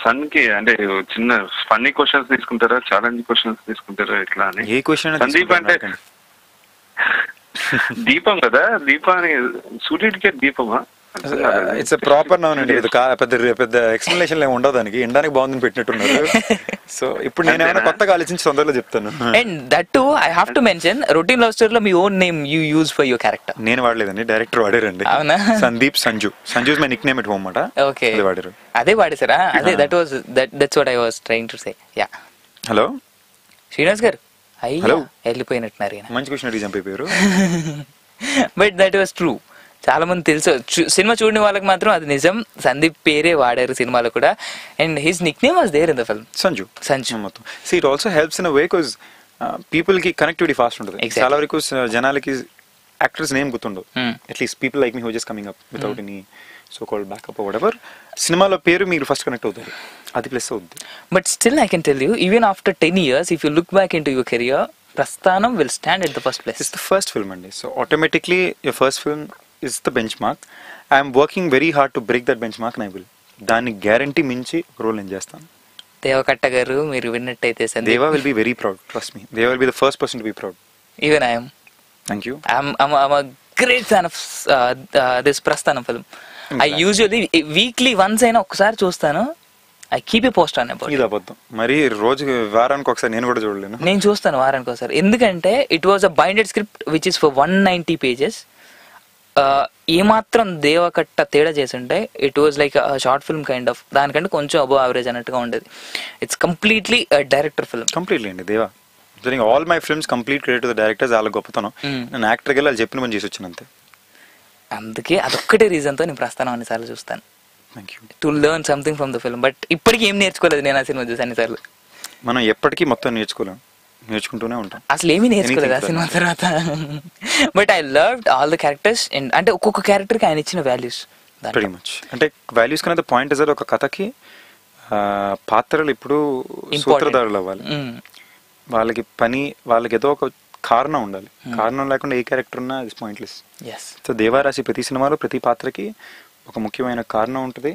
సన్ కి అంటే చిన్న ఫన్నీ క్వశ్చన్స్ తీసుకుంటారా, ఛాలెంజ్ క్వశ్చన్స్ తీసుకుంటారా, ఎట్లా అని? ఏ క్వశ్చన్? సందీప్ అంటే దీపం కదా, దీపాన్ని సూర్యుడికే దీపమా? ఇట్స్ ప్రాపర్ నౌన్ అండి. పెద్ద ఎక్స్ప్లెనేషన్ ఏమి ఉండదు దానికి, ఎండడానికి బాగుందని పెట్టినట్టున్నారు. సో ఇప్పుడు నేను ఏమైనా కొత్తగా ఆలోచించి తొందరలో చెప్తాను. And that to I have to mention, routine love స్టోరీలో మీ own name you use for your character. నేను వాడలేదండి, డైరెక్టర్ వాడారండి. అవునా? Sandeep Sanju. Sanju is my nickname at home అన్నమాట. ఓకే, అది వాడారు. అదే వాడేసారా? అదే that's what I was trying to say. Yeah. Hello Srinivas garu. Hello. వెళ్ళిపోయినట్టున్నారు. మంచి క్వశ్చన్ అడిగి జంప్ అయిపోయారు. But that was true. చాలా మంది తెలుసు, సినిమా చూడని వాళ్ళకి మాత్రం అది నిజం. సందీప్ పేరే వాడారు సినిమాలో కూడా. And his nickname was there in the film. Sanju మొత్తం. So it also helps in a way because people కి కనెక్టివిటీ ఫాస్ట్ ఉంటుంది. చాలా వరకు జనాలకి యాక్టర్స్ నేమ్ గుర్తుండవు. At least people like me who just coming up without any so called backup or whatever, సినిమాలో పేరు మీరు ఫస్ట్ కనెక్ట్ అవుతారు, అది ప్లస్ అవుతుంది. But still I can tell you, even after 10 years, if you look back into your career, Prasthanam will stand at the first place. It's the first film అండి. So automatically your first film is the benchmark. I'm working very hard to break that benchmark and I will. దాన్ని guarantee మించి role నేను చేస్తాను. దేవకట్ట గారు మీరు విన్నట్టయితే Sandeep, Deva will be very proud, trust me. Deva will be the first person to be proud. Even I'm thank you. I'm a great fan of this ప్రస్థానం film. I usually weekly once అయినా ఒకసారి చూస్తాను. I keep a post on about ఇది అబద్ధం. మరి రోజు వారానికి ఒకసారి నేను కూడా చూడలేను. నేను చూస్తాను వారానికి ఒకసారి, ఎందుకంటే it was a binded script which is for 190 pages. ఏమాత్రం దేవకట్ట తేడా చేస్తుంటే it was like short film kind of, దానికంటే కొంచెం అబోవ్ యావరేజ్ అన్నట్టుగా ఉండేది. It's completely director film. Completely అండి. దేవా all my films complete credit to the directors. వాళ్ళ గొప్పతనం. నేను యాక్టర్కి వెళ్ళి వాళ్ళు చెప్పిన పని చేసి వచ్చాను అంతే. అందుకే అదొక్కటే రీజన్తో నేను ప్రస్థానం అన్నిసార్లు చూస్తాను. Thank you. To learn something from the film. But ఇప్పటికీ ఏం నేర్చుకోలేదు నేను ఆ సినిమా చూసి అన్నిసార్లు. మనం ఎప్పటికీ మొత్తం నేర్చుకోలేం, నేర్చుకుంటూనే ఉంటాం. అసలు ఏమీ నేర్చుకోలేదు ఆ సినిమా తర్వాత. But I loved all the characters. అంటే ఒక్కొక్క క్యారెక్టర్కి ఆయన ఇచ్చిన వాల్యూస్ వెరీ మచ్. అంటే వాల్యూస్ కన్నా పాయింట్ ఇస్ ఒక కథకి పాత్రలు ఇప్పుడు సూత్రధారులు అవ్వాలి. వాళ్ళకి పని, వాళ్ళకి ఏదో ఒక కారణం ఉండాలి. కారణం లేకుండా ఏ క్యారెక్టర్ ఉన్నా అది పాయింట్లెస్. సో దేవా రాసి ప్రతి సినిమాలో ప్రతి పాత్రకి ఒక ముఖ్యమైన కారణం ఉంటుంది,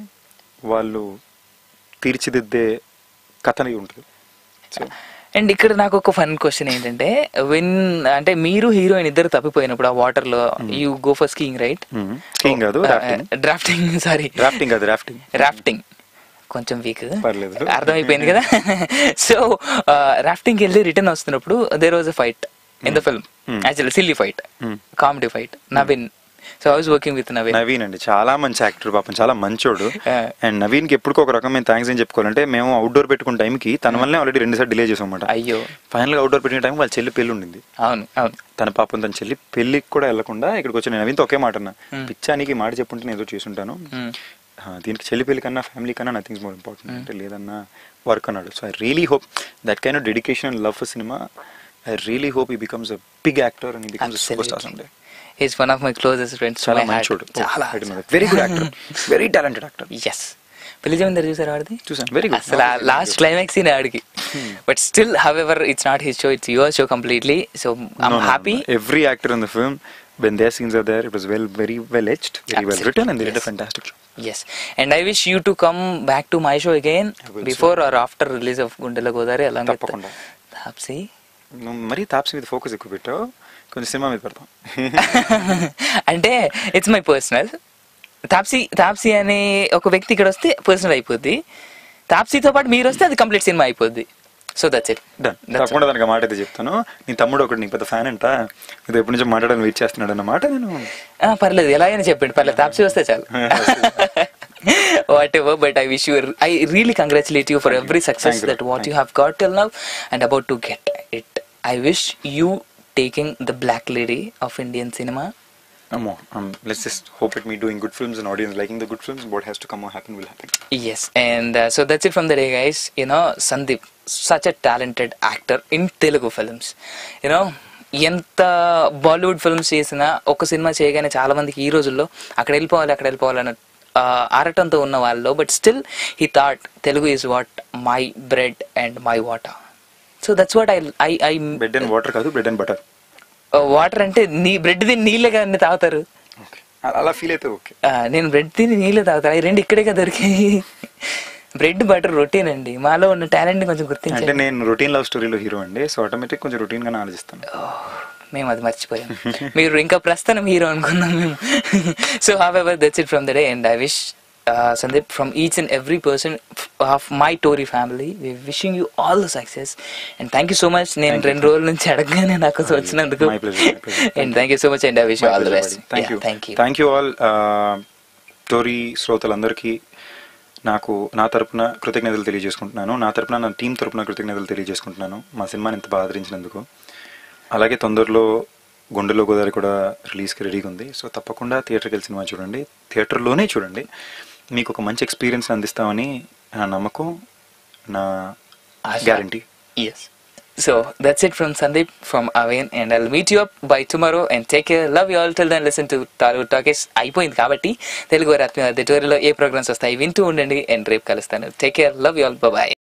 వాళ్ళు తీర్చిదిద్దే కథని ఉంటుంది. సో అండ్ ఇక్కడ నాకు ఒక ఫన్ క్వశ్చన్ ఏంటంటే, అంటే మీరు హీరోయిన్ ఇద్దరు తప్పిపోయినప్పుడు ఆ వాటర్ లో you go for skiing right? Skiing కాదు, డ్రాఫ్టింగ్. సారీ, డ్రాఫ్టింగ్ కాదు, రాఫ్టింగ్. కొంచెం వీక్, పర్లేదు, అర్థమైపోయింది కదా. సో రాఫ్టింగ్కి వెళ్ళి రిటర్న్ వస్తున్నప్పుడు there was a fight in the film. Actually silly fight, comedy fight. Naveen. So I was working with Naveen అండి, చాలా మంచి యాక్టర్ పాపం, చాలా మంచోడు. అండ్ నవీన్ కి ఎప్పుడు ఒక రకమైన థ్యాంక్స్ ఏం చెప్పుకోవాలంటే, మేము అవుట్డోర్ పెట్టుకున్న టైంకి తన వల్లనే ఆల్రెడీ 2 సార్లు డిలే చేసాం అన్నమాట. అయ్యో. ఫైనల్ గా అవుట్డోర్ పెట్టిన టైం వాళ్ళ చెల్లి పెళ్లి ఉండింది. అవును అవును. తన పాపం తన చెల్లి పెళ్లికి కూడా వెళ్లకుండా ఇక్కడికి వచ్చి నేను నవీన్తో ఒకే మాట అన్నా, పిచ్చానికి మాట చెప్పుంటే నేను ఏదో చేసుంటాను, దీనికి చెల్లి పెళ్లి కన్నా ఫ్యామిలీ కన్నా నథింగ్ ఇస్ మోర్ ఇంపార్టెంట్ అంటే లేదన్నా వర్క్ అన్నాడు. So I really hope that kind of dedication and love for cinema, I really hope he becomes a big actor and he becomes a super star someday. He's one of my closest friends. చాలా మంచోడు, చాలా very good actor, very talented actor. yes. పెళ్లి జమీందార్ చూసారు ఆడిది? చూసాను, very good. అసలు last climax scene ఆడికి. But still however it's not his show, it's your show completely. So I'm happy. Every actor in the film, when their scenes are there, it was very well etched, very well written, and they did a fantastic job. Yes, and I wish you to come back to my show again before or after release of Gundela Godari along with Taapsee. మరి తాప్సీ మీద focus ఎక్కువ పెట్టావు, కొంచెం cinema మీద పెడతాం. అంటే it's my personal. Taapsee అనే ఒక వ్యక్తి ఇక్కడ వస్తే పర్సనల్ అయిపోద్ది, తాప్సీతో పాటు మీరు వస్తే అది కంప్లీట్ సినిమా అయిపోద్ది. So that's it. తప్పకుండా దానికి మాట అయితే చెప్తాను. నీ తమ్ముడు ఒకటి నీకు పెద్ద ఫ్యాన్ అంట, ఇది ఎప్పటి నుంచో మాట్లాడాలని వెయిట్ చేస్తున్నాడు అన్నమాట. నేను పర్లేదు, ఎలా అయినా చెప్పండి, పర్లేదు, తాప్సీ వస్తే చాలు. Whatever, but I wish you, I really congratulate you for every success that what you have got till now and about to get it. I wish you taking the black lady of Indian cinema. Let's just hope at me doing good films and audience liking the good films. What has to come or happen will happen. Yes, and so that's it from the day, guys. You know, Sandeep, such a talented actor in Telugu films. You know, ఎంత Bollywood films చేసినా ఒక cinema చేయగానే చాలా మందికి ఈ రోజుల్లో అక్కడ వెళ్ళిపోవాలన్న ఆరటంతో ఉన్న వాళ్ళు, but still he thought Telugu is what my bread and my water. So that's what I bread and water కాదు, బ్రెడ్ అండ్ బటర్. వాటర్ అంటే బ్రెడ్ తిని నీళ్ళే కానీ తాగుతారు, అలా ఫీల్ అయితే ఓకే. నేను బ్రెడ్ తిని నీళ్ళే తాగుతాను, ఈ 2 ఇక్కడే కదా దొరికాయి. బ్రెడ్ బటర్ రొటీన్ అండి, మాలో ఉన్న టాలెంట్ కొంచెం గుర్తించండి. అంటే నేను రొటీన్ లవ్ స్టోరీలో హీరో అండి, సో ఆటోమేటిక్ కొంచెం రొటీన్ గానే ఆలోచిస్తాను. మేము అది మర్చిపోయాం, మీరు ఇంకా ప్రస్తుతం హీరో అనుకున్నాం మేము. So however, that's it from the day, and I wish Sandeep, from each and every person of my Tory family, we're wishing you all the success, and thank you so much. నేను 2 రోజుల నుంచి అడగగానే నాకు వచ్చినందుకు, and thank you so much, and I wish you all the best. Thank you all టోరీ శ్రోతలందరికీ నా తరపున కృతజ్ఞతలు తెలియజేసుకుంటున్నాను, నా తరపున నా టీం తరపున కృతజ్ఞతలు తెలియజేసుకుంటున్నాను మా సినిమాని ఇంత బాగా ఆదరించినందుకు. అలాగే తొందరలో గుండెలో గోదావరి కూడా రిలీజ్కి రెడీగా ఉంది. సో తప్పకుండా థియేటర్కి వెళ్ళి సినిమా చూడండి, థియేటర్లోనే చూడండి, మీకు ఒక మంచి ఎక్స్పీరియన్స్ అందిస్తామని నా నమ్మకం, నా guarantee. Yes. So that's it from Sandeep, from Avin, and I'll meet you up by tomorrow, and take care. Love you all. Till then, listen to Tollywood Talkies. అయిపోయింది కాబట్టి తెలుగు రాత్రి టోరీలో ఏ ప్రోగ్రామ్స్ వస్తాయి వింటూ ఉండండి, అండ్ రేపు కలుస్తాను. Take care, love you all, bye.